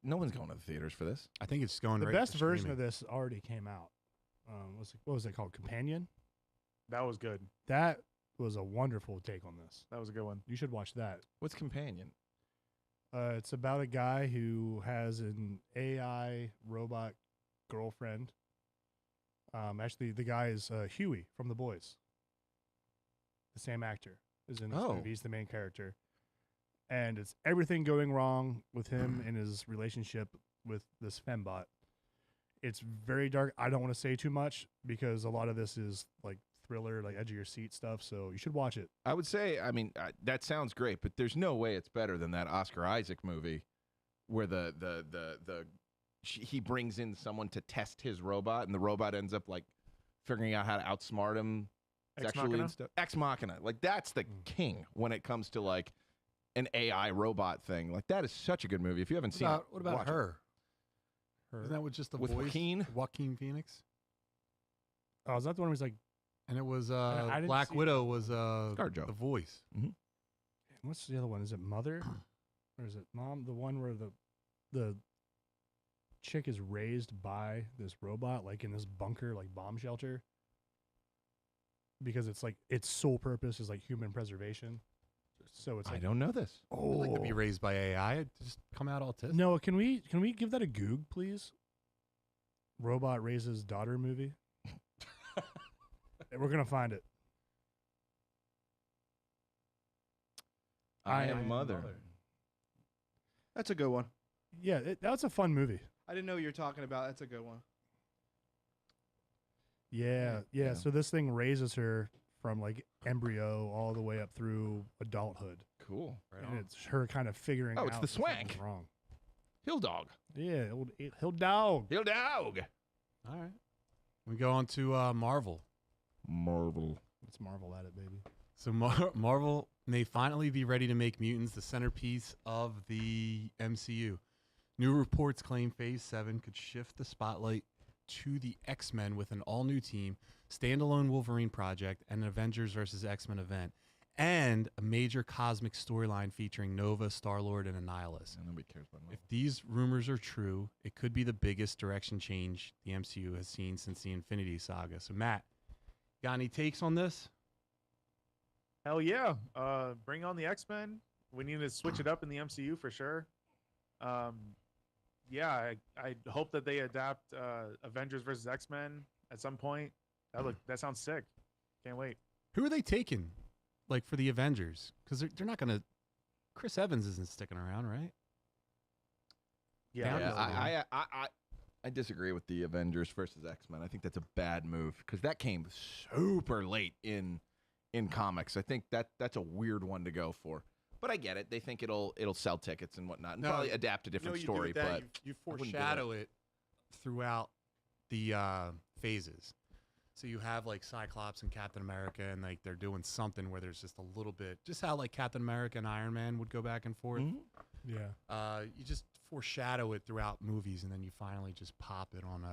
no one's going to the theaters for this. I think it's going The right best to version streaming. of this already came out. What was it called? Companion. That was good. That was a wonderful take on this. That was a good one. You should watch that. What's Companion? It's about a guy who has an AI robot girlfriend. Actually, the guy is Huey from The Boys. The same actor is in this Oh. movie. He's the main character. And it's everything going wrong with him in his relationship with this fembot. It's very dark. I don't want to say too much because a lot of this is like thriller, like edge of your seat stuff. So you should watch it. I would say, I mean, that sounds great, but there's no way it's better than that Oscar Isaac movie where he brings in someone to test his robot, and the robot ends up like figuring out how to outsmart him Ex sexually Machina? and stuff. Ex Machina, like that's the king when it comes to like an AI robot thing. Like that is such a good movie. If you haven't seen it, What about watch it. her? Isn't that with just the With voice? Joaquin? Phoenix? Oh, is that the one where he's like, And it was I didn't Black see Widow was ScarJo. the voice. what's the other one? Is it Mother? Or is it Mom? The one where the chick is raised by this robot, like in this bunker, like bomb shelter. Because it's like its sole purpose is like human preservation. So it's I like, don't know this. I'd like to be raised by AI. Just come out autistic. No, can we give that a goog, please? Robot raises daughter movie. We're gonna find it. I am mother. That's a good one. Yeah, that's a fun movie. I didn't know what you were talking about. That's a good one. Yeah. Yeah. So this thing raises her from like embryo all the way up through adulthood, Cool. and it's her kind of figuring Oh, out it's the that something's swank. wrong. Hill dog. Yeah, he'll dog. Hill dog. All right. We go on to Marvel. Marvel. Let's marvel at it, baby. So Marvel may finally be ready to make mutants the centerpiece of the MCU. New reports claim Phase 7 could shift the spotlight to the X-Men with an all-new team, standalone Wolverine project, and an Avengers vs. X-Men event, and a major cosmic storyline featuring Nova, Star-Lord, and Annihilus. Nobody cares about Marvel. If these rumors are true, it could be the biggest direction change the MCU has seen since the Infinity Saga. So, Matt, got any takes on this? Hell yeah. Bring on the X-Men. We need to switch it up in the MCU for sure. yeah, I hope that they adapt Avengers versus X-Men at some point. That sounds sick. Can't wait. Who are they taking, like for the Avengers? Because they're not gonna. Chris Evans isn't sticking around, right? Yeah, Yeah, I disagree with the Avengers versus X-Men. I think that's a bad move because that came super late in comics. I think that's a weird one to go for. But I get it. They think it'll sell tickets and whatnot, and No, probably adapt a different story. But you wouldn't do foreshadow it throughout the phases. So you have like Cyclops and Captain America, and like they're doing something where there's just a little bit, just how like Captain America and Iron Man would go back and forth. Yeah. You just foreshadow it throughout movies, and then you finally just pop it on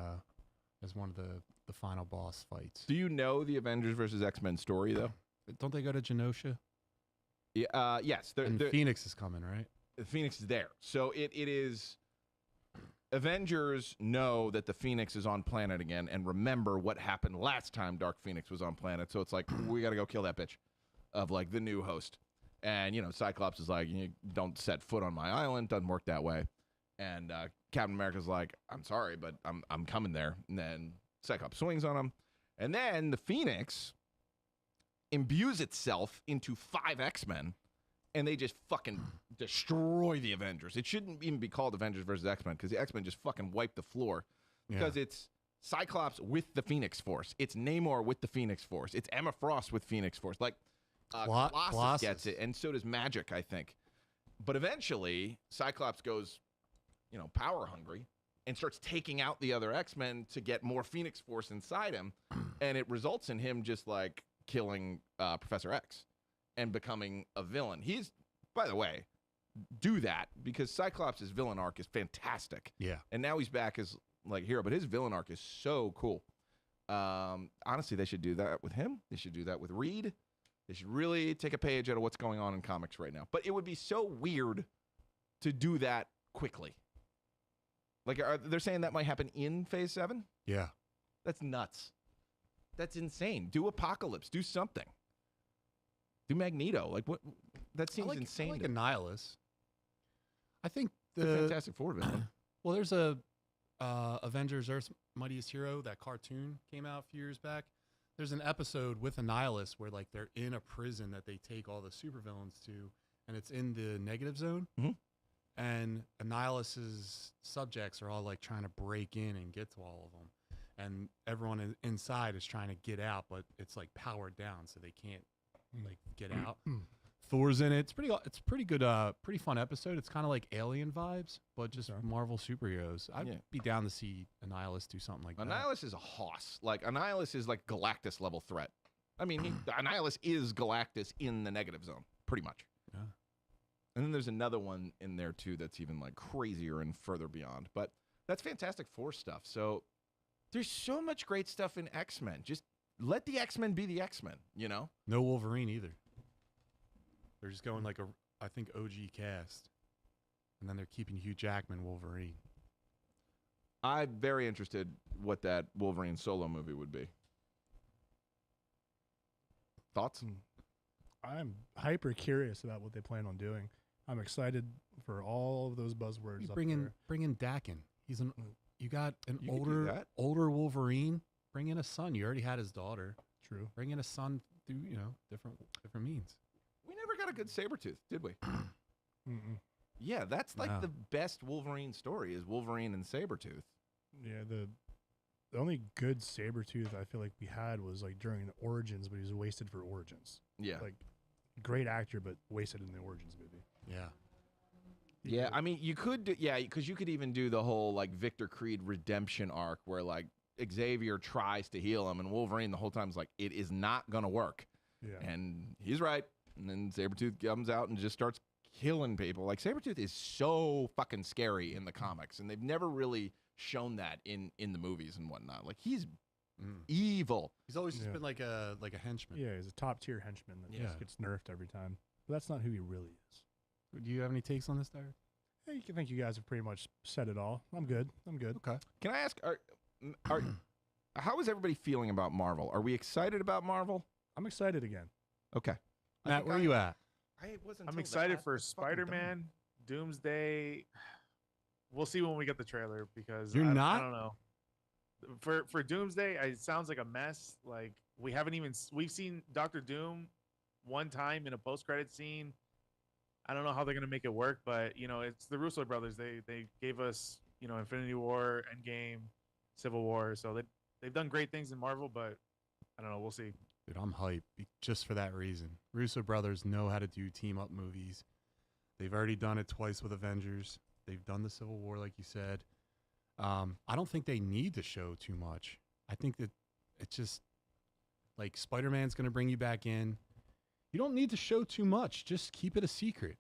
as one of the final boss fights. do you know the Avengers versus X-Men story though? Don't they go to Genosha? Yeah. Yes. And Phoenix is coming, right? Phoenix is there. So it is. Avengers know that the Phoenix is on planet again and remember what happened last time Dark Phoenix was on planet. So it's like, we got to go kill that bitch of like the new host. And, Cyclops is like, you don't set foot on my island. Doesn't work that way. And Captain America's like, I'm sorry, but I'm coming there. And then Cyclops swings on him. And then the Phoenix imbues itself into 5 X-Men. And they just fucking destroy the Avengers. It shouldn't even be called Avengers versus X-Men because the X-Men just fucking wipe the floor. Because it's Cyclops with the Phoenix Force. It's Namor with the Phoenix Force. It's Emma Frost with Phoenix Force. Like, Colossus gets it, and so does Magic, I think. But eventually, Cyclops goes, power hungry and starts taking out the other X-Men to get more Phoenix Force inside him. And it results in him just, like, killing Professor X and becoming a villain. He's, by the way, do that because Cyclops' villain arc is fantastic. Yeah. And now he's back as like a hero, but his villain arc is so cool. Honestly, they should do that with him. They should do that with Reed. They should really take a page out of what's going on in comics right now. But it would be so weird to do that quickly. Like, they're saying that might happen in Phase 7? Yeah. That's nuts. That's insane. Do Apocalypse. Do something. Do Magneto. Like, what? That seems insane. I like Annihilus. I think the Fantastic Four villain. Well, there's a Avengers Earth's Mightiest Hero, that cartoon came out a few years back. There's an episode with Annihilus where like they're in a prison that they take all the supervillains to, and it's in the negative zone. Mm-hmm. And Annihilus's subjects are all like trying to break in and get to all of them, and everyone inside is trying to get out, but it's like powered down, so they can't like get out. Thor's in it. It's pretty good. Pretty fun episode. It's kind of like Alien vibes, but just Marvel superheroes. I'd be down to see Annihilus do something like that. Annihilus is a hoss. Like Annihilus is like Galactus level threat. I mean, Annihilus is Galactus in the negative zone, pretty much. Yeah. And then there's another one in there too that's even like crazier and further beyond. But that's Fantastic Four stuff. So there's so much great stuff in X-Men. Just let the X-Men be the X-Men. No Wolverine either. They're just going like I think OG cast, and then they're keeping Hugh Jackman Wolverine. I'm very interested what that Wolverine solo movie would be. Thoughts? I'm hyper curious about what they plan on doing. I'm excited for all of those buzzwords. Bring in Dakin. You got an You could do that. older Wolverine. Bring in a son. You already had his daughter. True. Bring in a son through different means. We never got a good Sabretooth, did we? Mm-mm. Yeah, that's like No. the best Wolverine story is Wolverine and Sabretooth. Yeah, the only good Sabretooth I feel like we had was like during the Origins, but he was wasted for Origins. Yeah. Like great actor, but wasted in the Origins movie. Yeah. Yeah, I mean, you could do, because you could even do the whole like Victor Creed redemption arc where like Xavier tries to heal him and Wolverine the whole time is like, it is not going to work. Yeah. And he's right. And then Sabretooth comes out and just starts killing people. Like Sabretooth is so fucking scary in the comics, and they've never really shown that in the movies and whatnot. Like he's evil. He's always just been like a henchman. Yeah, he's a top tier henchman that just gets nerfed every time. But that's not who he really is. Do you have any takes on this, Tyler? I think you guys have pretty much said it all. I'm good. Okay. Can I ask, how is everybody feeling about Marvel? Are we excited about Marvel? I'm excited again. Okay. Matt, where are you at? I wasn't. I'm till excited that for fucking done. Spider-Man, Doomsday. we'll see when we get the trailer because You're I not? don't know. For Doomsday, it sounds like a mess. Like we've seen Doctor Doom one time in a post-credit scene. I don't know how they're gonna make it work, but it's the Russo brothers. They gave us Infinity War, Endgame, Civil War, so they've done great things in Marvel, but I don't know. We'll see. Dude, I'm hyped just for that reason. Russo brothers know how to do team up movies. They've already done it twice with Avengers. They've done the Civil War, like you said. I don't think they need to show too much. I think that it's just like Spider-Man's going to bring you back in. You don't need to show too much. Just keep it a secret.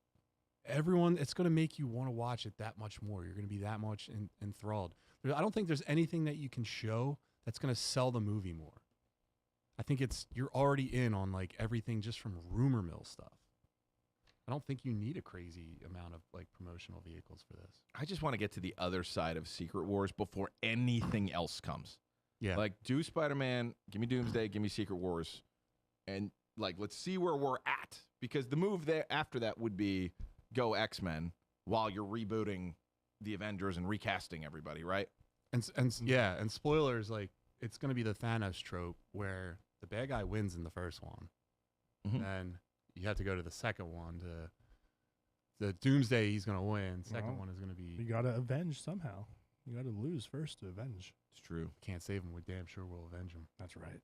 It's going to make you want to watch it that much more. You're going to be that much enthralled. I don't think there's anything that you can show that's going to sell the movie more. I think you're already in on like everything just from rumor mill stuff. I don't think you need a crazy amount of like promotional vehicles for this. I just want to get to the other side of Secret Wars before anything else comes. Yeah. Like, do Spider-Man, give me Doomsday, give me Secret Wars, and like let's see where we're at. Because the move there after that would be go X-Men while you're rebooting the Avengers and recasting everybody, right? And spoilers, like it's going to be the Thanos trope where the bad guy wins in the first one, and you have to go to the second one to the Doomsday. He's going to win. Second one is going to be. You got to avenge somehow. You got to lose first to avenge. It's true. Can't save him. We're damn sure we'll avenge him. That's right.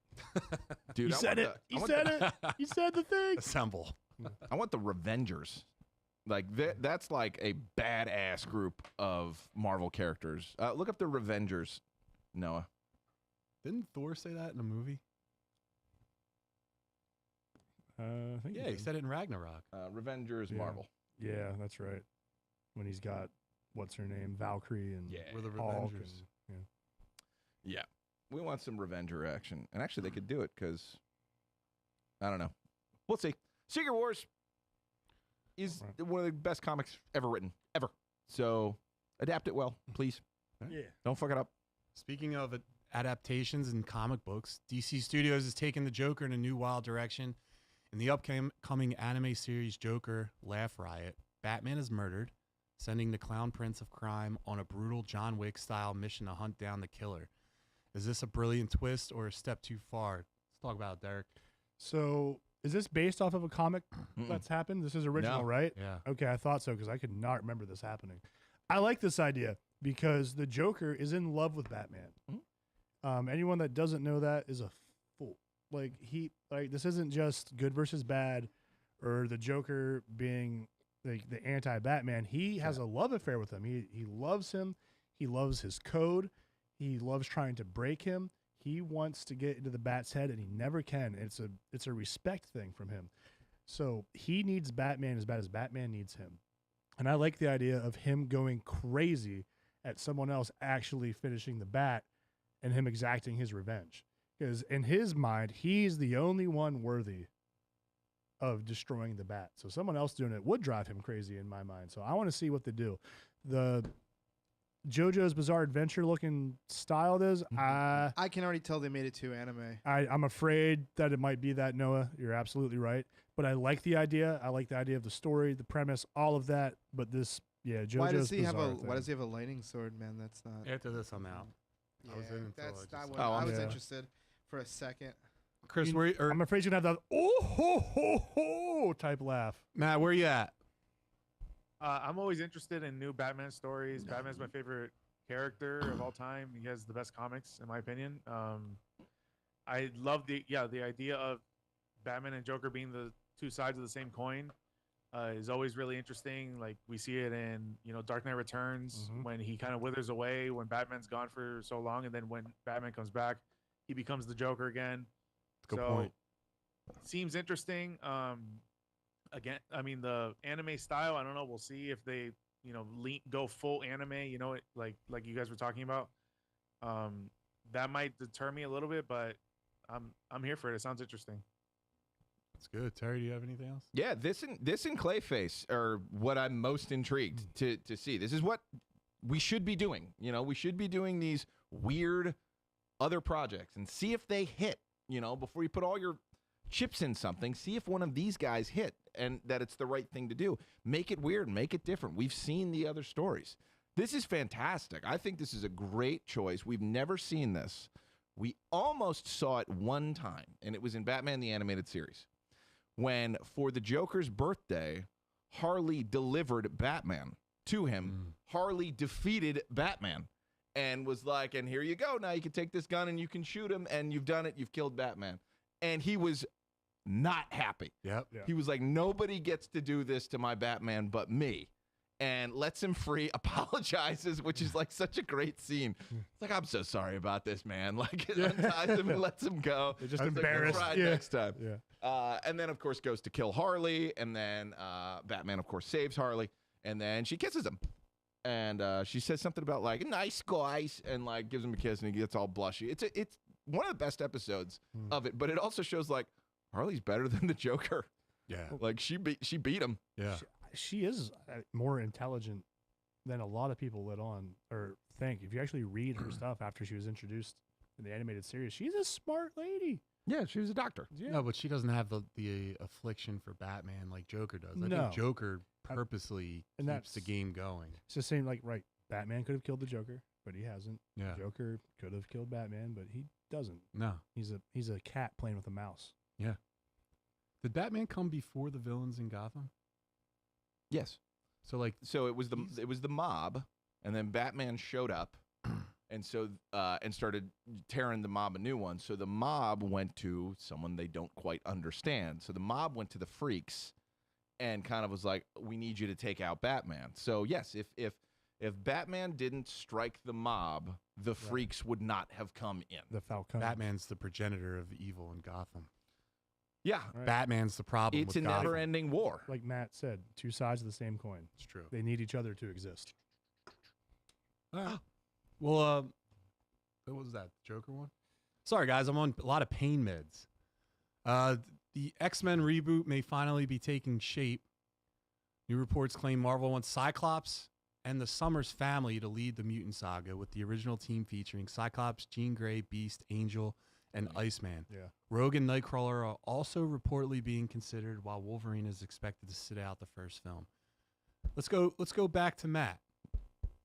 Dude, You said it. You said it. You said the thing. Assemble. I want the Revengers. Like that's like a badass group of Marvel characters. Look up the Revengers, Noah. Didn't Thor say that in a movie? I think Yeah, he said it in Ragnarok. Revengers, Yeah. Marvel. Yeah, that's right. When he's got what's her name, Valkyrie, and We're the Hulk, Revengers. and, Yeah, we want some Revenger action, and actually they could do it because I don't know. We'll see. Secret Wars is one of the best comics ever written, ever. So adapt it well, please. yeah. Don't fuck it up. Speaking of adaptations in comic books, DC Studios is taking the Joker in a new wild direction. In the upcoming anime series Joker Laugh Riot, Batman is murdered, sending the Clown Prince of Crime on a brutal John Wick-style mission to hunt down the killer. Is this a brilliant twist or a step too far? Let's talk about it, Derek. So, is this based off of a comic that's happened? This is original, No. right? Yeah. Okay, I thought so because I could not remember this happening. I like this idea because the Joker is in love with Batman. Anyone that doesn't know that is a fool. Like this isn't just good versus bad, or the Joker being like the anti-Batman. He has a love affair with him. He loves him. He loves his code. He loves trying to break him. He wants to get into the Bat's head, and he never can. It's a respect thing from him. So he needs Batman as bad as Batman needs him. And I like the idea of him going crazy at someone else actually finishing the Bat and him exacting his revenge. Because in his mind, he's the only one worthy of destroying the Bat. So someone else doing it would drive him crazy in my mind. So I want to see what they do. The JoJo's Bizarre Adventure looking style it is, I can already tell they made it too anime. I'm afraid that it might be that, Noah. You're absolutely right. But I like the idea. I like the idea of the story, the premise, all of that. But this, JoJo's Why does he have Bizarre a thing. Why does he have a lightning sword, man? That's not. After this, I'm out. I was in until that's I just- not what Oh, I was yeah. interested for a second. Chris, or I'm afraid you're going to have that, oh, ho, ho, ho, type laugh. Matt, where you at? I'm always interested in new Batman stories. Batman's my favorite character of all time. He has the best comics, in my opinion. I love the idea of Batman and Joker being the two sides of the same coin. Is always really interesting. Like we see it in Dark Knight Returns when he kind of withers away when Batman's gone for so long, and then when Batman comes back, he becomes the Joker again. Good point. Seems interesting. Again, I mean the anime style. I don't know. We'll see if they go full anime. Like you guys were talking about. That might deter me a little bit, but I'm here for it. It sounds interesting. That's good. Terry, do you have anything else? Yeah, this and Clayface are what I'm most intrigued to see. This is what we should be doing. We should be doing these weird other projects and see if they hit. Before you put all your chips in something, see if one of these guys hit and that it's the right thing to do. Make it weird, make it different. We've seen the other stories. This is fantastic. I think this is a great choice. We've never seen this. We almost saw it one time, and it was in Batman the Animated Series, when for the Joker's birthday, Harley delivered Batman to him. Harley defeated Batman and was like, and here you go. Now you can take this gun and you can shoot him, and you've done it. You've killed Batman. And he was not happy. Yep. Yeah. He was like, nobody gets to do this to my Batman but me. And lets him free, apologizes, which is like such a great scene. It's like, I'm so sorry about this, man. Like, it unties him and lets him go. They're just It's like, embarrassed. "We'll try Yeah. next time." Yeah. And then, of course, goes to kill Harley. And then Batman, of course, saves Harley. And then she kisses him. And she says something about, like, nice guys. And, like, gives him a kiss. And he gets all blushy. It's one of the best episodes of it. But it also shows, like, Harley's better than the Joker. Yeah. Like, she beat him. Yeah. She is more intelligent than a lot of people let on or think. If you actually read her stuff after she was introduced in the animated series, she's a smart lady. Yeah, she was a doctor. Yeah. No, but she doesn't have the affliction for Batman like Joker does. I No. think Joker purposely And keeps the that's- game going. It's the same, like, right, Batman could have killed the Joker, but he hasn't. Yeah. Joker could have killed Batman, but he doesn't. No. He's a cat playing with a mouse. Did Batman come before the villains in Gotham? Yes. So like So it was the mob, and then Batman showed up, and so and started tearing the mob a new one. So the mob went to someone they don't quite understand. So the mob went to the freaks, and kind of was like, "We need you to take out Batman." So yes, if Batman didn't strike the mob, the freaks would not have come in. The Falcon. Batman's the progenitor of evil in Gotham. Yeah, Right. Batman's the problem. it's with a Gotham. never-ending war. Like Matt said, two sides of the same coin. It's true. They need each other to exist. Well, what was that? Joker one? Sorry, guys. I'm on a lot of pain meds. The X-Men reboot may finally be taking shape. New reports claim Marvel wants Cyclops and the Summers family to lead the mutant saga, with the original team featuring Cyclops, Jean Grey, Beast, Angel, and Iceman. Yeah. Rogue and Nightcrawler are also reportedly being considered, while Wolverine is expected to sit out the first film. Let's go back to Matt.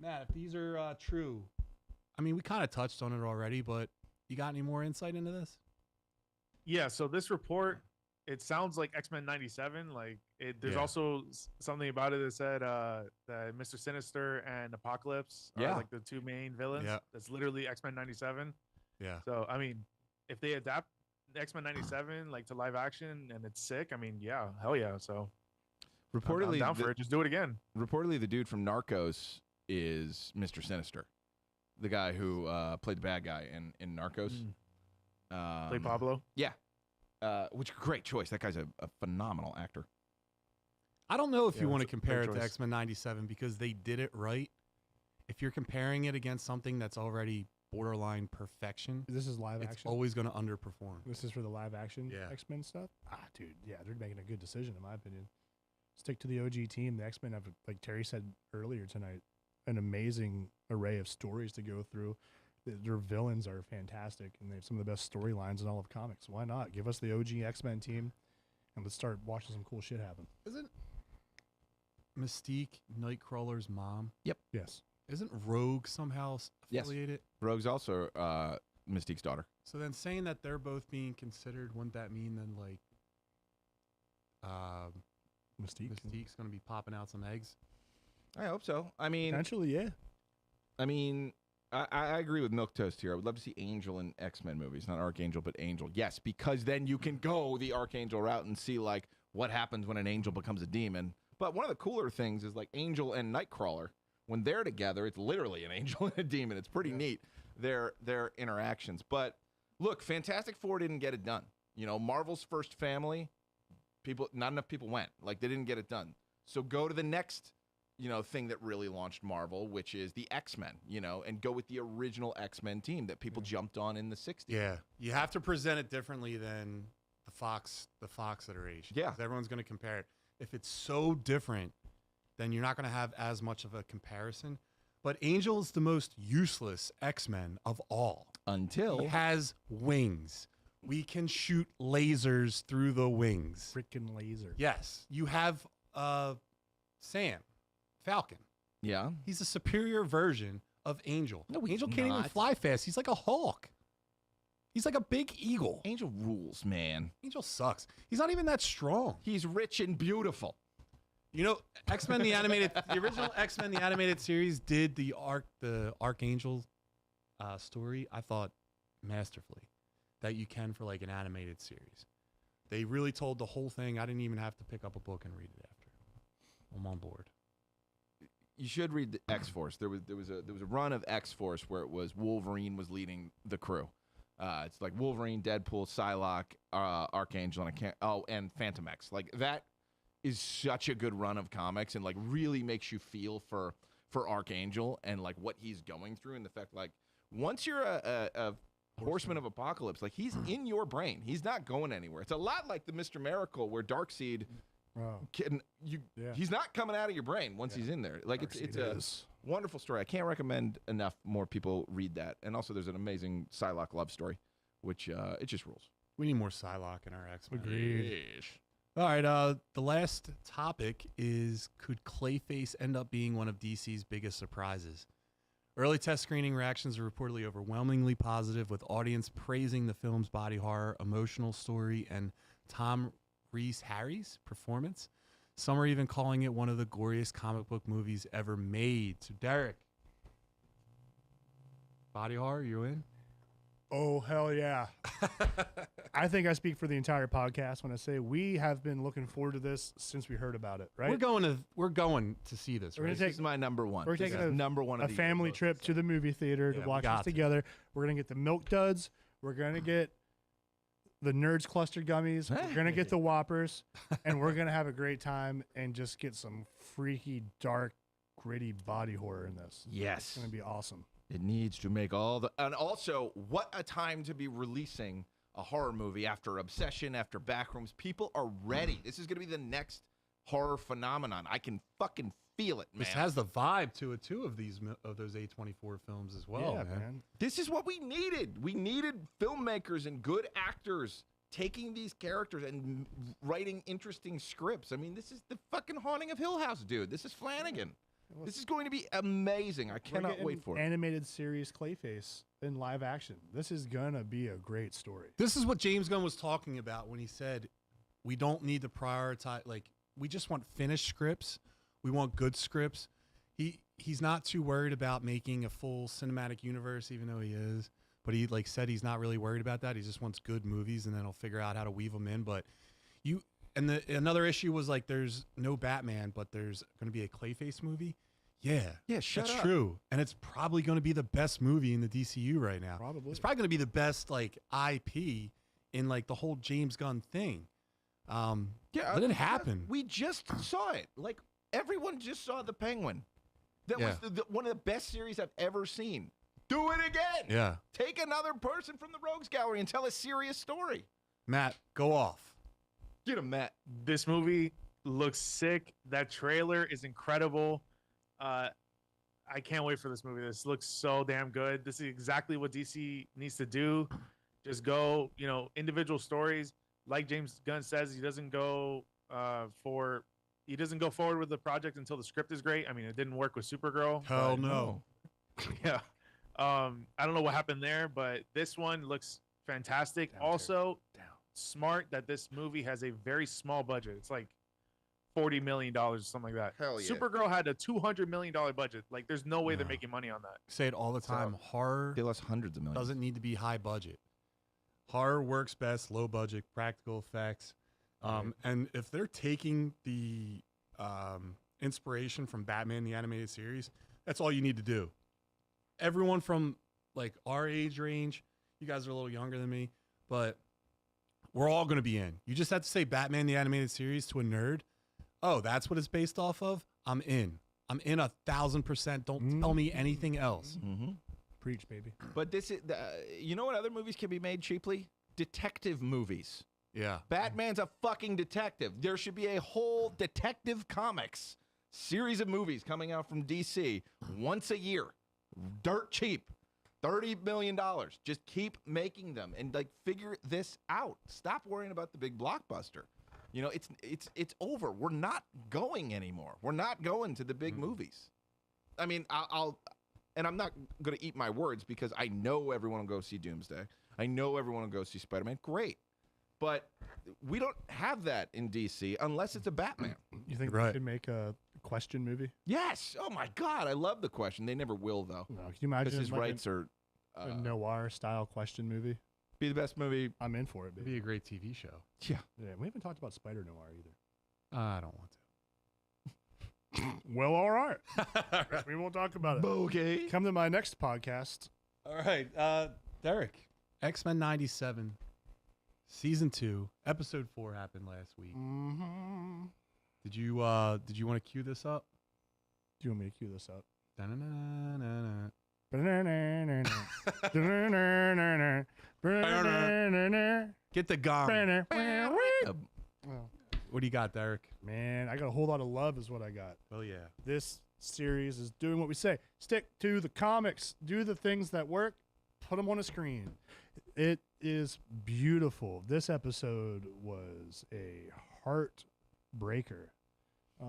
Matt, if these are true, I mean, we kind of touched on it already, but you got any more insight into this? Yeah, so this report, it sounds like X-Men 97. Like there's Yeah. also something about it that said that Mr. Sinister and Apocalypse are Yeah. like the two main villains. Yeah. That's literally X-Men 97. Yeah. So I mean, if they adapt X-Men 97 like to live action and it's sick, I mean, yeah, hell yeah. So I'm Reportedly, down for it. Just do it again. reportedly, the dude from Narcos is Mr. Sinister, the guy who played the bad guy in Narcos. Play Pablo. Yeah. Which great choice. That guy's a phenomenal actor. I don't know if Yeah, you want to that's a compare it great to choice. X-Men 97 because they did it right. If you're comparing it against something that's already borderline perfection, This is live it's action. always going to underperform. This is for the live action Yeah. X-Men stuff. Dude, yeah, they're making a good decision in my opinion. Stick to the OG team. The X-Men have, like Terry said earlier tonight, an amazing array of stories to go through. Their villains are fantastic, and they have some of the best storylines in all of comics. Why not give us the OG X-Men team, and let's start watching some cool shit happen. Isn't Mystique Nightcrawler's mom? Yes. Isn't Rogue somehow Yes. affiliated? Rogue's also Mystique's daughter. So then saying that they're both being considered, wouldn't that mean then like Mystique. Mystique's going to be popping out some eggs? I hope so. I mean, Potentially, yeah. I agree with Milquetoast here. I would love to see Angel in X-Men movies, not Archangel, but Angel. Yes, because then you can go the Archangel route and see like what happens when an angel becomes a demon. But one of the cooler things is like Angel and Nightcrawler. When they're together, it's literally an angel and a demon. It's pretty neat, their interactions. But look, Fantastic Four didn't get it done. You know, Marvel's first family, not enough people went. Like, they didn't get it done. So go to the next, thing that really launched Marvel, which is the X-Men, and go with the original X-Men team that people jumped on in the 60s. Yeah. You have to present it differently than the Fox iteration. Yeah. 'Cause everyone's going to compare it. If it's so different, then you're not going to have as much of a comparison. But Angel is the most useless X-Men of all. Until He has wings. We can shoot lasers through the wings. Freaking laser. Yes. You have Sam, Falcon. Yeah. He's a superior version of Angel. No, he's Angel can't even not. fly fast. He's like a hawk. He's like a big eagle. Angel rules, man. Angel sucks. He's not even that strong. He's rich and beautiful. You know, X-Men the animated, the original X-Men the animated series did the Archangel story. I thought masterfully that you can for like an animated series. They really told the whole thing. I didn't even have to pick up a book and read it after. I'm on board. You should read the X-Force. There was a run of X-Force where it was Wolverine was leading the crew. It's like Wolverine, Deadpool, Psylocke, Archangel, and Phantom X. Like that is such a good run of comics and like really makes you feel for Archangel and like what he's going through and the fact like once you're a Horseman of Apocalypse, like he's in your brain. He's not going anywhere. It's a lot like the Mr. Miracle where Darkseid he's not coming out of your brain once he's in there. Like it's a wonderful story. I can't recommend enough more people read that. And also there's an amazing Psylocke love story, which it just rules. We need more Psylocke in our X-Men. Agreed. All right, the last topic is, could Clayface end up being one of DC's biggest surprises? Early test screening reactions are reportedly overwhelmingly positive, with audience praising the film's body horror, emotional story, and Tom Rhys-Harry's performance. Some are even calling it one of the goriest comic book movies ever made. So, Derek, body horror, you in? Oh, hell yeah. I think I speak for the entire podcast when I say we have been looking forward to this since we heard about it, right? We're going to see this, We're right? gonna This is my number one. We're This taking is number one of a the family year. trip to the movie theater Yeah, to we watch got this to. together. We're going to get the Milk Duds. We're going to get the Nerds Clustered Gummies. We're going to get the Whoppers. And we're going to have a great time and just get some freaky, dark, gritty body horror in this. It's Yes. going to be awesome. It needs to make all the... And also, what a time to be releasing a horror movie after Obsession, after Backrooms. People are ready. This is going to be the next horror phenomenon. I can fucking feel it, man. This has the vibe to it, too, of those A24 films as well, yeah, man. This is what we needed. We needed filmmakers and good actors taking these characters and writing interesting scripts. I mean, this is the fucking Haunting of Hill House, dude. This is Flanagan. This is going to be amazing. I We're cannot getting wait for it. Animated series Clayface in live action. This is going to be a great story. This is what James Gunn was talking about when he said, we don't need to prioritize, like, we just want finished scripts. We want good scripts. He's not too worried about making a full cinematic universe, even though he is. But he like said he's not really worried about that. He just wants good movies, and then he'll figure out how to weave them in. But another issue was like there's no Batman, but there's going to be a Clayface movie. Yeah, Shut that's up. true, and it's probably going to be the best movie in the DCU right now. Probably. It's probably going to be the best like IP in like the whole James Gunn thing. Let it happen. We just saw it. Like everyone just saw the Penguin. That Yeah. was one of the best series I've ever seen. Do it again. Yeah, Take another person from the Rogues Gallery and tell a serious story. Matt, go off. Get him, Matt. This movie looks sick. That trailer is incredible. I can't wait for this movie. This looks so damn good. This is exactly what DC needs to do. Just go, individual stories. Like James Gunn says, he doesn't go forward with the project until the script is great. I mean, it didn't work with Supergirl. Hell but- no. Yeah. I don't know what happened there, but this one looks fantastic. Down, Also, Down. smart that this movie has a very small budget. It's like $40 million or something like that. Hell yeah. Supergirl had a $200 million budget. Like, there's no way they're No. making money on that. Say it all the time. Horror They lost hundreds of millions. doesn't need to be high budget. Horror works best low budget, practical effects. And if they're taking the inspiration from Batman the animated series, that's all you need to do. Everyone from like our age range, you guys are a little younger than me, but we're all going to be in. You just have to say Batman the animated series to a nerd. Oh, that's what it's based off of? I'm in. I'm in 1,000%. Don't tell me anything else. Mm-hmm. Preach, baby. But this is, you know what other movies can be made cheaply? Detective movies. Yeah. Batman's a fucking detective. There should be a whole Detective Comics series of movies coming out from DC once a year. Dirt cheap. $30 million. Just keep making them and like figure this out. Stop worrying about the big blockbuster. It's over. We're not going anymore. We're not going to the big movies. I mean, I'll and I'm not going to eat my words because I know everyone will go see Doomsday. I know everyone will go see Spider-Man. Great. But we don't have that in DC unless it's a Batman. You think Right. they could make a Question movie? Yes. Oh, my God. I love the Question. They never will, though. No, can you imagine Because his like rights are... a noir style Question movie? be the best movie. I'm in for it, It'd baby. be a great TV show. Yeah. Yeah, we haven't talked about Spider Noir either. I don't want to. Well, all right. We won't talk about it. Okay. Come to my next podcast. All right, Derek. X-Men 97, Season 2, Episode 4 happened last week. Mm-hmm. Did you want to cue this up? Do you want me to cue this up? Da-na-na-na-na. Get the gong. What do you got, Derek? Man, I got a whole lot of love is what I got. Oh, yeah. This series is doing what we say. Stick to the comics. Do the things that work. Put them on a screen. It is beautiful. This episode was a heartbreaker.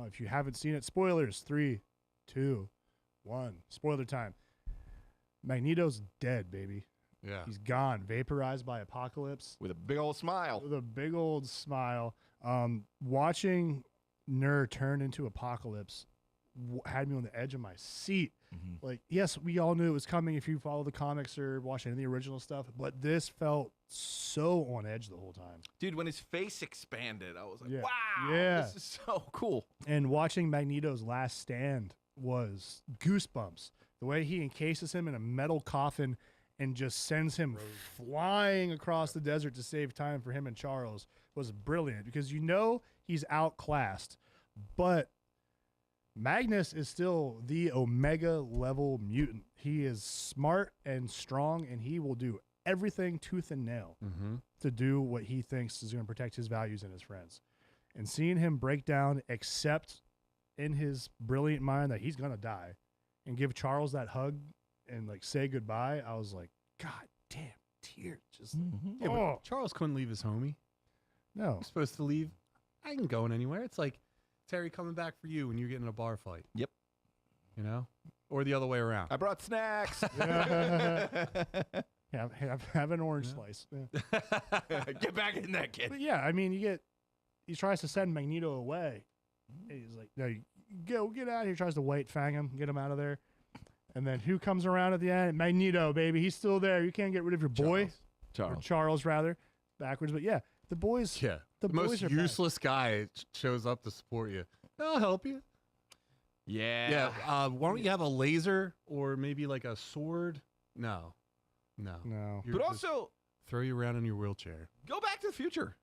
If you haven't seen it, spoilers. 3, 2, 1. Spoiler time. Magneto's dead, baby. Yeah. He's gone, vaporized by Apocalypse. With a big old smile. With a big old smile. Watching Ner turn into Apocalypse had me on the edge of my seat. Mm-hmm. Like, yes, we all knew it was coming if you follow the comics or watch any of the original stuff, but this felt so on edge the whole time. Dude, when his face expanded, I was like, Yeah. wow, Yeah. this is so cool. And watching Magneto's last stand was goosebumps. The way he encases him in a metal coffin and just sends him flying across the desert to save time for him and Charles was brilliant because you know he's outclassed, but Magnus is still the Omega level mutant. He is smart and strong, and he will do everything tooth and nail to do what he thinks is going to protect his values and his friends. And seeing him break down, accept in his brilliant mind that he's going to die, and give Charles that hug and like say goodbye, I was like, God damn, tears. Just Yeah, but Charles couldn't leave his homie. no. I'm supposed to leave. I ain't going anywhere. It's like Terry coming back for you when you get in a bar fight. Yep. You know? Or the other way around. I brought snacks. Have an orange slice. Yeah. Get back in that kid. But yeah, I mean, he tries to send Magneto away. He's like, no, get out of here. Tries to white fang him, get him out of there. And then who comes around at the end? Magneto, baby. He's still there. You can't get rid of your boy. Or Charles, rather. Backwards. But yeah, the boys. Yeah. The The boys most are back. useless guy shows up to support you. I'll help you. Yeah. Yeah. Why don't you have a laser or maybe like a sword? No. No. You're But just also, throw you around in your wheelchair. go back to the future.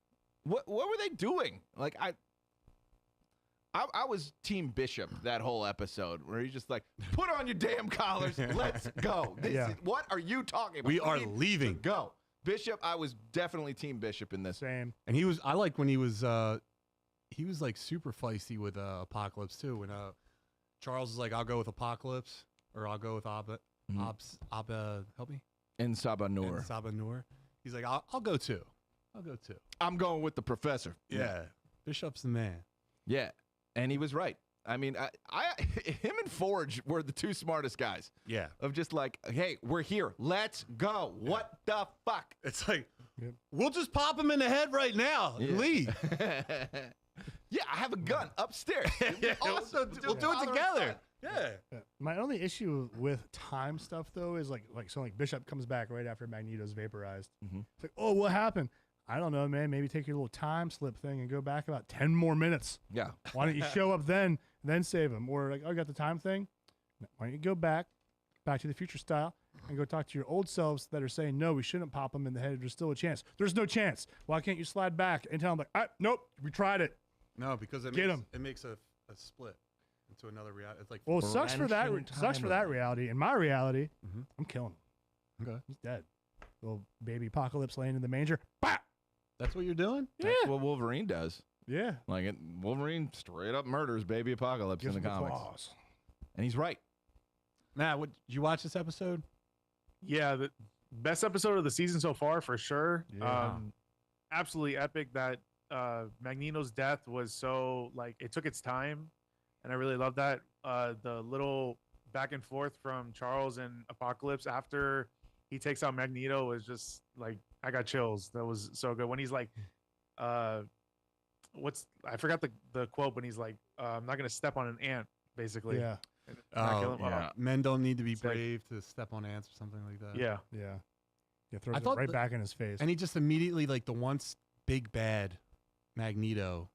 What were they doing? Like I was Team Bishop that whole episode where he's just like, put on your damn collars, let's go. What are you talking about? We are need to leaving. go. Bishop, I was definitely Team Bishop in this. Same. And I like when he was like super feisty with Apocalypse too. When Charles is like, I'll go with Apocalypse or I'll go with Abba. Abba, help me. And Saba Noor. And Saba Noor. He's like, I'll go too. I'll go too. I'm going with the professor. Yeah. Bishop's the man. Yeah. And he was right. I mean, him and Forge were the two smartest guys. Yeah. Of just like, hey, we're here. Let's go. What the fuck? It's like, we'll just pop him in the head right now and leave. Yeah, I have a gun upstairs. Also, we'll do it together. Yeah. My only issue with time stuff though is like Bishop comes back right after Magneto's vaporized. It's like, oh, what happened? I don't know, man. Maybe take your little time slip thing and go back about 10 more minutes. Yeah. Why don't you show up then save him? Or like, oh, I got the time thing. Why don't you go back to the future style and go talk to your old selves that are saying, no, we shouldn't pop him in the head. There's still a chance. There's no chance. Why can't you slide back and tell him like, nope, we tried it. No, because it makes a split into another reality. It's like, Well, it sucks for that. Sucks for that reality. In my reality, I'm killing him. Okay. He's dead. Little baby Apocalypse laying in the manger. Bah! That's what you're doing? Yeah. That's what Wolverine does. Yeah. Like Wolverine straight up murders baby Apocalypse Gives in the him comics. claws. And he's right. Matt, did you watch this episode? Yeah, the best episode of the season so far for sure. Yeah. Absolutely epic. That Magneto's death was so like it took its time, and I really love that. The little back and forth from Charles and Apocalypse after he takes out Magneto was just like I got chills. That was so good. When he's like, I forgot the quote, when he's like, I'm not gonna step on an ant, basically. Yeah. And not kill him. yeah. Men don't need to be It's like- brave to step on ants or something like that. Yeah. Yeah. Yeah. Throws I it thought right the- back in his face. And he just immediately, like the once big bad Magneto,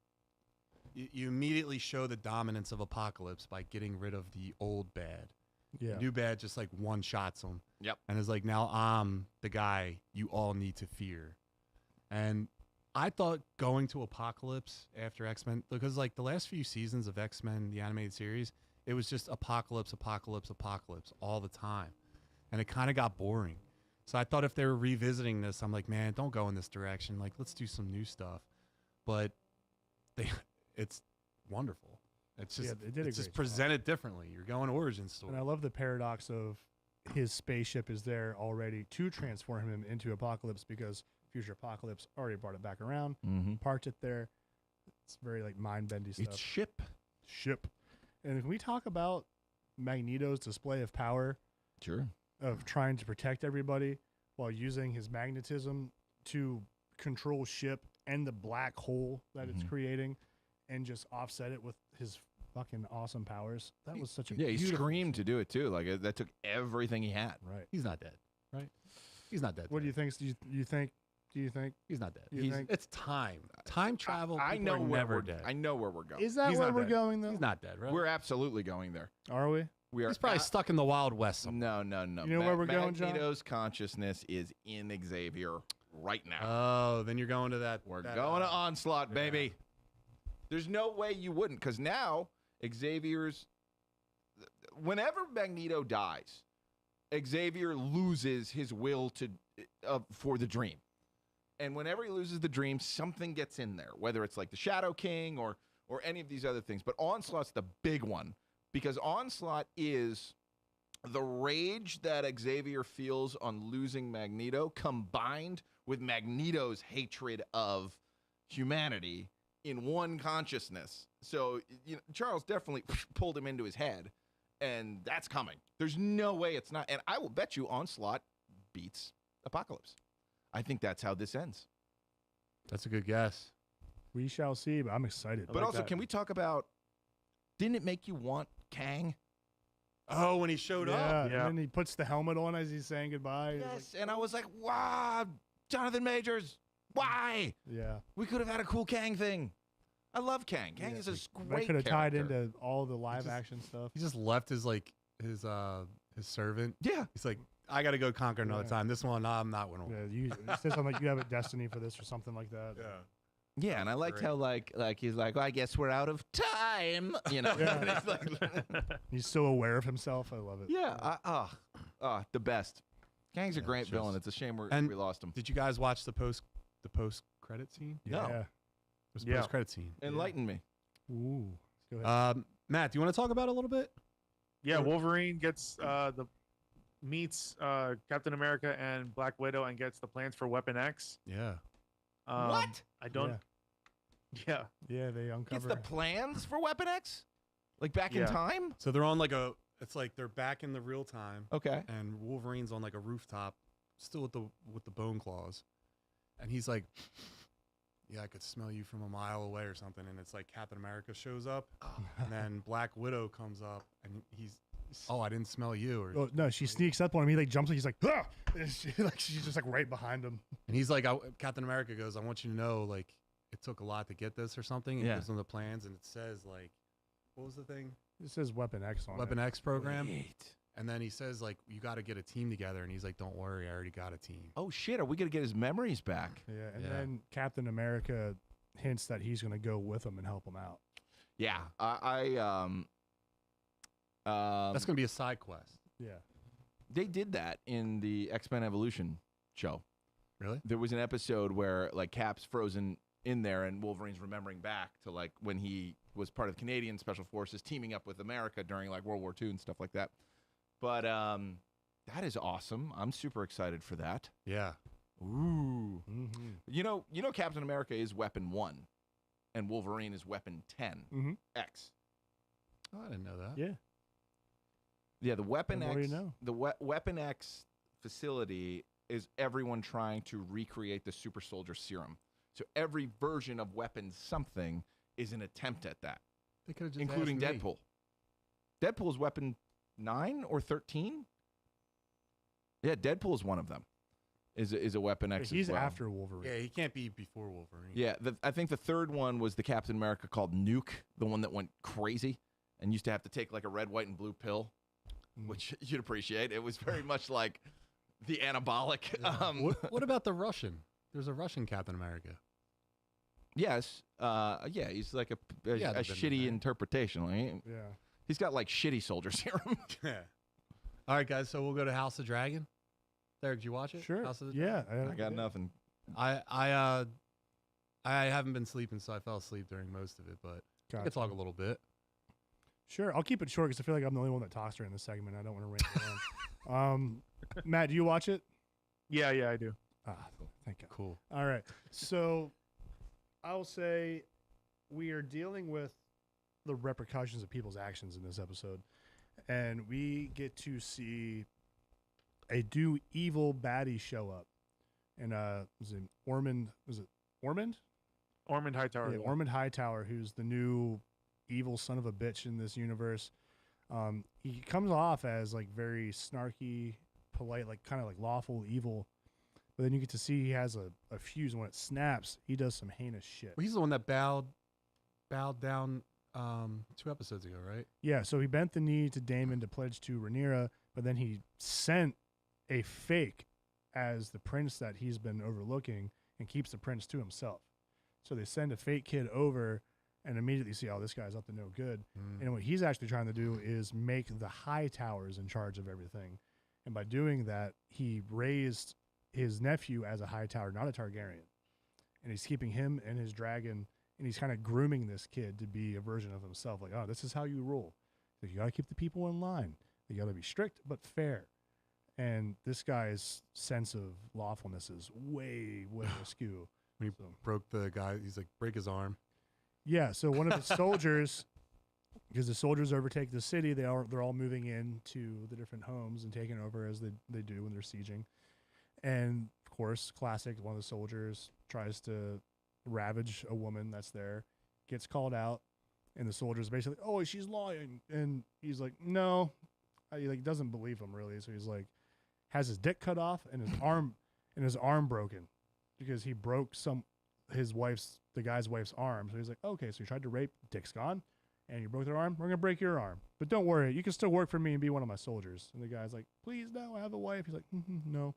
you immediately show the dominance of Apocalypse by getting rid of the old bad. yeah. New bad just like one shots him. Yep. And is like, now I'm the guy you all need to fear. And I thought going to Apocalypse after X-Men, because like the last few seasons of X-Men, the animated series, it was just Apocalypse all the time. And it kind of got boring. So I thought if they were revisiting this, I'm like, man, don't go in this direction. Like, let's do some new stuff. But it's wonderful. It's just, Yeah, they did a it's just great job. presented differently. You're going origin story. And I love the paradox of his spaceship is there already to transform him into Apocalypse, because Future Apocalypse already brought it back around, Mm-hmm. parked it there. It's very like mind-bendy stuff. It's ship. Ship. And can we talk about Magneto's display of power Sure. of trying to protect everybody while using his magnetism to control ship and the black hole that it's Mhm. creating, and just offset it with his fucking awesome powers? That was such a Yeah, he beautiful screamed to do it too. Like that took everything he had. right. He's not dead, right? He's not dead. What do you think? Do you think? He's not dead. You think? It's time. Time travel. I people know are where never we're dead. I know where we're going. Is that He's where not we're dead. going though? He's not dead, right? We're absolutely going there. Are we? We are. He's probably stuck in the Wild West somewhere. No. You know where we're going, John? Magneto's consciousness is in Xavier right now. Oh, then you're going to that. We're that, going to uh, Onslaught, yeah. baby. There's no way you wouldn't, because now Xavier's. Whenever Magneto dies, Xavier loses his will to for the dream, and whenever he loses the dream, something gets in there, whether it's like the Shadow King or any of these other things. But Onslaught's the big one, because Onslaught is the rage that Xavier feels on losing Magneto, combined with Magneto's hatred of humanity in one consciousness. So Charles definitely pulled him into his head, and that's coming. There's no way it's not. And I will bet you Onslaught beats Apocalypse. I think that's how this ends. That's a good guess. We shall see, but I'm excited. But like also, that. can we talk about, didn't it make you want Kang? Oh, when he showed yeah, up. Yeah. and then he puts the helmet on as he's saying goodbye. He's Yes. And I was like, wow, Jonathan Majors, why? like, yeah. We could have had a cool Kang thing. I love Kang. Kang Yeah, is a that great could have tied character. into all the live just- action stuff. He just left his his servant. Yeah. He's like, I got to go conquer another Yeah. time. This one, I'm not winning. Yeah, you it says something like you have a destiny for this or something like that. Yeah, and I liked Great. how like he's like, well, I guess we're out of time, you know. Yeah. And it's like, He's so aware of himself. I love it. yeah, the best. Kang's a Yeah, great it's villain. just- It's a shame And- we lost him. Did you guys watch the post credit scene? Yeah. No. There's Yeah. post credit scene. Enlighten me. Ooh. Go ahead. Matt, do you want to talk about it a little bit? Yeah, Wolverine gets meets Captain America and Black Widow and gets the plans for Weapon X. Yeah. What? I don't. Yeah. Yeah, they Gets uncover. the plans for Weapon X? Like back in Yeah. time? So they're on it's like they're back in the real time, Okay. and Wolverine's on like a rooftop, still with the bone claws, and he's like, "Yeah, I could smell you from a mile away" or something. And it's like Captain America shows up, and then Black Widow comes up, and I didn't smell you, or Oh, no, she sneaks up on him. He like jumps. He's like, ah! And she's just like right behind him. and he's like, Captain America goes, "I want you to know, like, it took a lot to get this," or something. And Yeah. he gives them the plans, and it says like, what was the thing? It says Weapon X on Weapon it. X program. Wait. And then he says like, you got to get a team together, and he's like, "Don't worry, I already got a team." Oh shit, are we gonna get his memories back? Yeah, and Yeah. then Captain America hints that he's going to go with him and help him out. Yeah. That's gonna be a side quest. Yeah. They did that in the X-Men Evolution show. Really? There was an episode where like Cap's frozen in there and Wolverine's remembering back to like when he was part of Canadian Special Forces teaming up with America during like World War II and stuff like that. But that is awesome. I'm super excited for that. Yeah. Ooh. Mm-hmm. You know Captain America is Weapon 1 and Wolverine is Weapon 10. Mhm. X. Oh, I didn't know that. Yeah. Yeah, the Weapon The more X, you know. the Weapon X facility is everyone trying to recreate the super soldier serum. So every version of Weapon something is an attempt at that, They could have just including asked me. Deadpool. Deadpool's Weapon 9 or 13? Yeah, Deadpool is one of them. Is a Weapon X He's as well. after Wolverine. Yeah, he can't be before Wolverine. Yeah, I think the third one was the Captain America called Nuke, the one that went crazy and used to have to take like a red, white, and blue pill, which you'd appreciate. It was very much like the anabolic. What about the Russian? There's a Russian Captain America. Yes. Yeah, he's like a Yeah, they've been shitty there. interpretation. Like, Yeah. he's got like shitty soldier serum. Yeah. All right, guys. So we'll go to House of Dragon. Derek, did you watch it? Sure. House of the Yeah. I got nothing. I haven't been sleeping, so I fell asleep during most of it, but I Gotcha. could talk a little bit. Sure. I'll keep it short because I feel like I'm the only one that talks during this segment. I don't want to rant on. Matt, do you watch it? Yeah, I do. Ah, thank God. Cool. All right. So I'll say we are dealing with the repercussions of people's actions in this episode. And we get to see a do evil baddie show up. And was it Ormond? Was it Ormond? Ormond Hightower. Yeah, Ormond Hightower, who's the new evil son of a bitch in this universe. He comes off as like very snarky, polite, like kind of like lawful evil. But then you get to see he has a fuse, and when it snaps, he does some heinous shit. Well, he's the one that bowed down 2 episodes ago, right? Yeah, so he bent the knee to Daemon to pledge to Rhaenyra, but then he sent a fake as the prince that he's been overlooking and keeps the prince to himself. So they send a fake kid over and immediately see, oh, this guy's up to no good. And what he's actually trying to do is make the Hightowers in charge of everything. And by doing that, he raised his nephew as a Hightower, not a Targaryen. And he's keeping him and his dragon, and he's kind of grooming this kid to be a version of himself. Like, oh, this is how you rule. Like, you got to keep the people in line. You got to be strict but fair. And this guy's sense of lawfulness is way, way askew. When he broke the guy, he's like, break his arm. Yeah, so one of the soldiers, because the soldiers overtake the city, they're all moving into the different homes and taking over as they do when they're sieging. And of course, classic, one of the soldiers tries to ravage a woman that's there, gets called out, and the soldier's basically, oh, she's lying. And he's like, no. He like doesn't believe him really. So he's like, has his dick cut off and his arm broken because he broke the guy's wife's arm. So he's like, okay, so you tried to rape, dick's gone, and you broke their arm. We're gonna break your arm, but don't worry, you can still work for me and be one of my soldiers. And the guy's like, please no, I have a wife. He's like, no.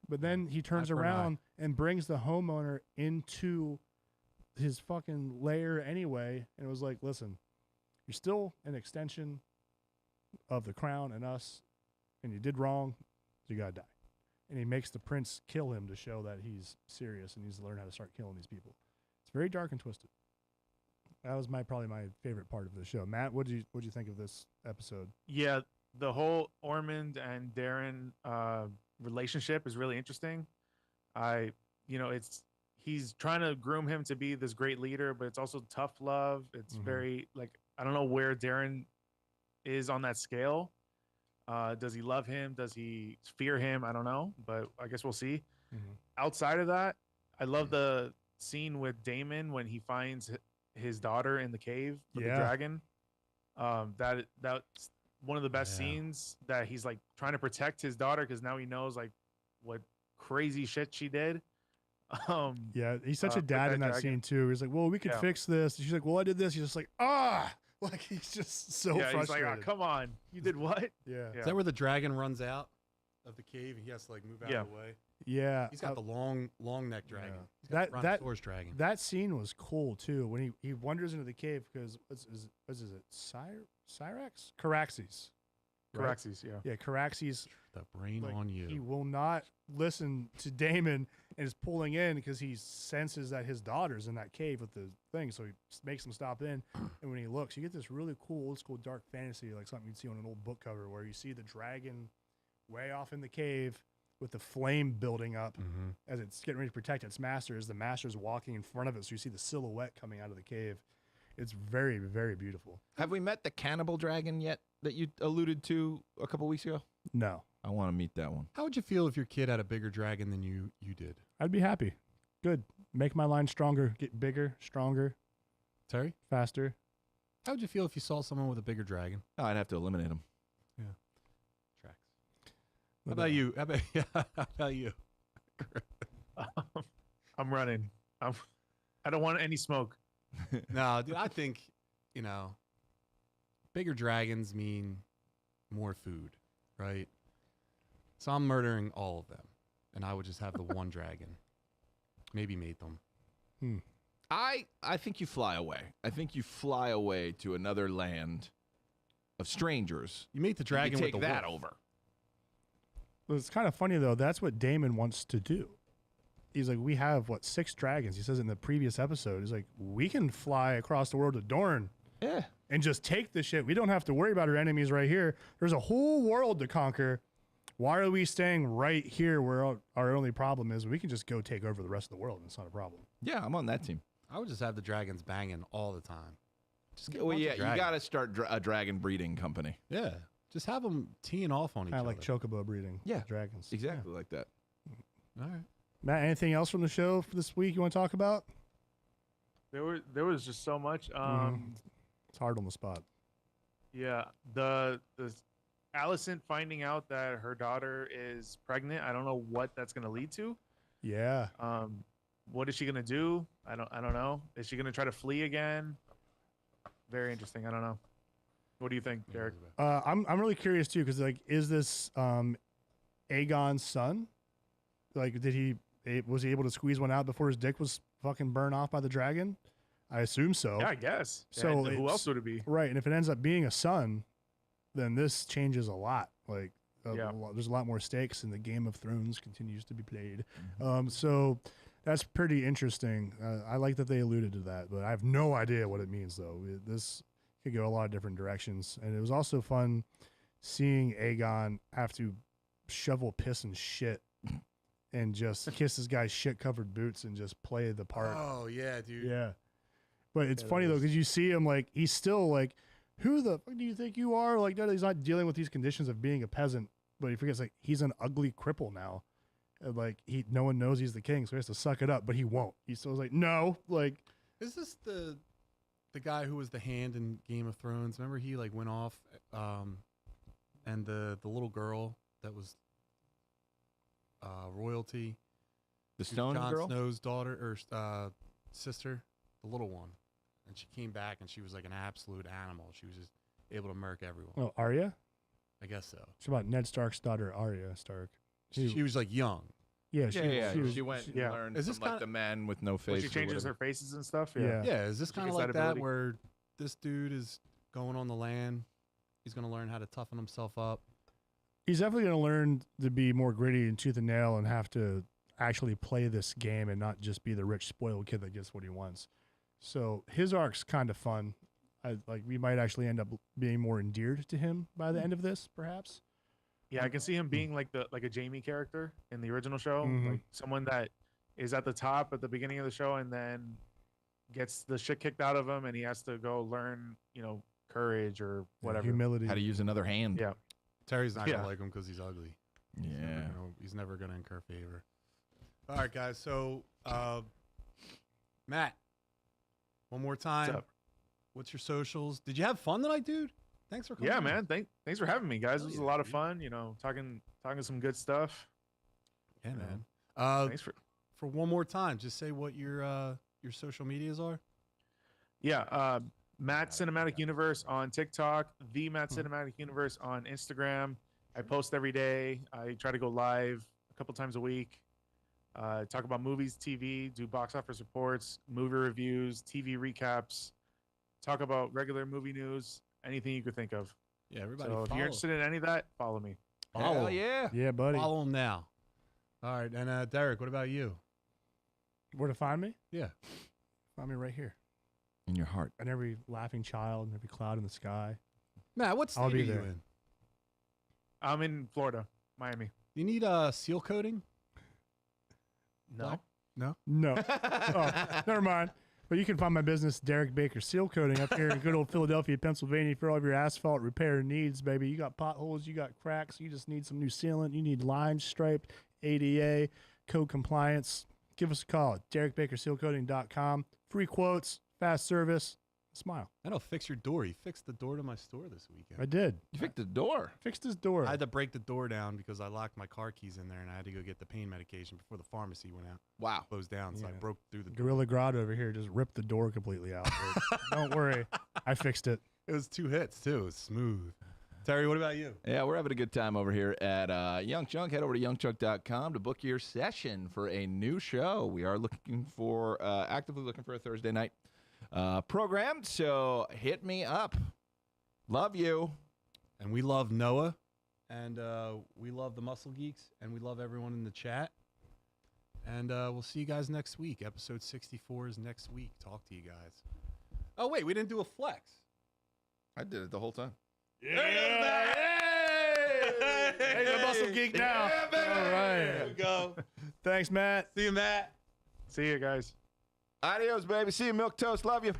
But then he turns Eye for an around and brings the homeowner into his fucking lair anyway, and it was like, listen, you're still an extension of the crown and us, and you did wrong, so you gotta die. And he makes the prince kill him to show that he's serious and needs to learn how to start killing these people. It's very dark and twisted. That was probably my favorite part of the show. Matt, what did you think of this episode? Yeah, the whole Ormond and Darren relationship is really interesting. He's trying to groom him to be this great leader, but it's also tough love. It's very like, I don't know where Darren is on that scale. Does he love him? Does he fear him? I don't know, but I guess we'll see. Outside of that, I love the scene with Daemon when he finds his daughter in the cave with the dragon. That's one of the best scenes, that he's like trying to protect his daughter because now he knows like what crazy shit she did. Yeah, he's such a dad in that dragon. scene too. He's like, well, we could fix this. And she's like, well, I did this. He's just like, like he's just so frustrated. He's like, oh, come on, you did what? Yeah. Is that where the dragon runs out of the cave and he has to like move out of the way? Yeah. He's got the long neck dragon. Yeah. He's got the Brontosaurus dragon. That scene was cool too when he wanders into the cave because what is it? Cyrax? Caraxes. Right? Caraxes, yeah. Yeah, Caraxes. The brain on you. He will not listen to Daemon and is pulling in because he senses that his daughter's in that cave with the thing. So he makes him stop in. And when he looks, you get this really cool old school dark fantasy, like something you'd see on an old book cover, where you see the dragon way off in the cave with the flame building up as it's getting ready to protect its master, as the master's walking in front of it. So you see the silhouette coming out of the cave. It's very, very beautiful. Have we met the cannibal dragon yet that you alluded to a couple weeks ago? No, I want to meet that one. How would you feel if your kid had a bigger dragon than you did? I'd be happy. Good. Make my line stronger. Get bigger, stronger, Terry, faster. how would you feel if you saw someone with a bigger dragon? Oh, I'd have to eliminate him. Tracks. How about you? How about you? I'm running. I don't want any smoke. No, dude, I think, bigger dragons mean more food, right? So I'm murdering all of them, and I would just have the one dragon. Maybe mate them. I think you fly away. I think you fly away to another land of strangers. You mate the and you dragon with take the that wolf. over. Well, it's kind of funny though. That's what Damon wants to do. He's like, we have 6 dragons. He says in the previous episode, he's like, we can fly across the world to Dorne Yeah. and just take the shit. We don't have to worry about our enemies right here. There's a whole world to conquer. Why are we staying right here where our only problem is? We can just go take over the rest of the world. It's not a problem. Yeah, I'm on that team. I would just have the dragons banging all the time. Just get a Well, bunch yeah, of you dragons. got to start a dragon breeding company. Yeah, just have them teeing off on each Kind other. of like chocobo breeding. Yeah, Dragons. Exactly like that. All right. Matt, anything else from the show for this week you want to talk about? There was just so much. It's hard on the spot. Yeah, the Allison finding out that her daughter is pregnant. I don't know what that's going to lead to. Yeah. What is she going to do? I don't know. Is she going to try to flee again? Very interesting. I don't know. What do you think, Derek? I'm really curious too, because is this Aegon's son? Like, was he able to squeeze one out before his dick was fucking burned off by the dragon? I assume so. Yeah, I guess. So And who it's- else would it be? Right, and if it ends up being a son, then this changes a lot. Like, Yeah. there's a lot more stakes, and the Game of Thrones continues to be played. So that's pretty interesting. I like that they alluded to that, but I have no idea what it means, though. This could go a lot of different directions, and it was also fun seeing Aegon have to shovel piss and shit and just kiss this guy's shit-covered boots and just play the part. Oh yeah, dude. Yeah. But it's Yeah, funny that though, was- because you see him like he's still like, who the fuck do you think you are? Like, no, he's not dealing with these conditions of being a peasant, but he forgets like he's an ugly cripple now. And, like no one knows he's the king, so he has to suck it up, but he won't. He's still like, no, like Is this the guy who was the hand in Game of Thrones? Remember he like went off, and the little girl that was royalty, The she was stone Jon girl? Snow's daughter or sister, the little one, and she came back and she was like an absolute animal. She was just able to murk everyone. oh, Arya. I guess so. It's about Ned Stark's daughter, Arya Stark. She was like young. Yeah, Yeah, was- she went and yeah. learned Is this from like kinda- the man with no face. When she or changes whatever. her faces and stuff. Yeah. Yeah, is this She kind of gets that like that ability. where this dude is going on the land? He's going to learn how to toughen himself up. He's definitely going to learn to be more gritty and tooth and nail and have to actually play this game and not just be the rich, spoiled kid that gets what he wants. So his arc's kind of fun. We might actually end up being more endeared to him by the end of this, perhaps. Yeah, I can see him being like a Jamie character in the original show, Mhm. like someone that is at the top at the beginning of the show and then gets the shit kicked out of him, and he has to go learn, courage or whatever. Humility. How to use another hand. Yeah. Terry's not going Yeah. to like him because he's ugly. Yeah. He's never going to incur favor. All right, guys. So, Matt, one more time. What's up? What's your socials? Did you have fun tonight, dude? Thanks for coming. Yeah, on. man. Thanks for having me, guys. It was yeah, a lot of dude. fun. Talking some good stuff. Yeah, Yeah. man. Thanks for. For one more time, just say what your social medias are. Yeah, Matt Cinematic Universe on TikTok, the Matt Cinematic Universe on Instagram. I post every day. I try to go live a couple times a week. Talk about movies, TV, do box office reports, movie reviews, TV recaps. Talk about regular movie news, anything you could think of. Yeah, everybody. So if follow. you're interested in any of that, follow me. Follow. Hell yeah. Yeah, buddy. Follow him now. All right, and Derek, what about you? Where to find me? Yeah. Find me right here. In your heart. And every laughing child and every cloud in the sky. Matt, what state I'll are be you there. in? I'm in Florida, Miami. You need seal coating? No. No. No. Oh, never mind. But you can find my business, Derek Baker Seal Coating, up here in good old Philadelphia, Pennsylvania, for all of your asphalt repair needs, baby. You got potholes, you got cracks, you just need some new sealant, you need lines striped, ADA, code compliance. Give us a call at DerekBakerSealCoating.com. Free quotes, fast service, smile. I know, fix your door. He fixed the door to my store this weekend. I did. You fixed the door. Fixed his door. I had to break the door down because I locked my car keys in there, and I had to go get the pain medication before the pharmacy went out. Wow. Closed down, so I Yeah. broke through the door. Gorilla Grodd over here just ripped the door completely out. But don't worry. I fixed it. It was 2 hits, too. It was smooth. Terry, what about you? Yeah, we're having a good time over here at Young Chunk. Head over to youngchunk.com to book your session for a new show. We are actively looking for a Thursday night program, so hit me up. Love you. And we love Noah, and we love the Muscle Geeks, and we love everyone in the chat. And we'll see you guys next week. Episode 64 is next week. Talk to you guys. Oh, wait, we didn't do a flex. I did it the whole time. Yeah. Hey, the Muscle Geek now. Yeah, baby. All right. There we go. Thanks, Matt. See you, Matt. See you guys. Adios, baby. See you, Milk Toast. Love you.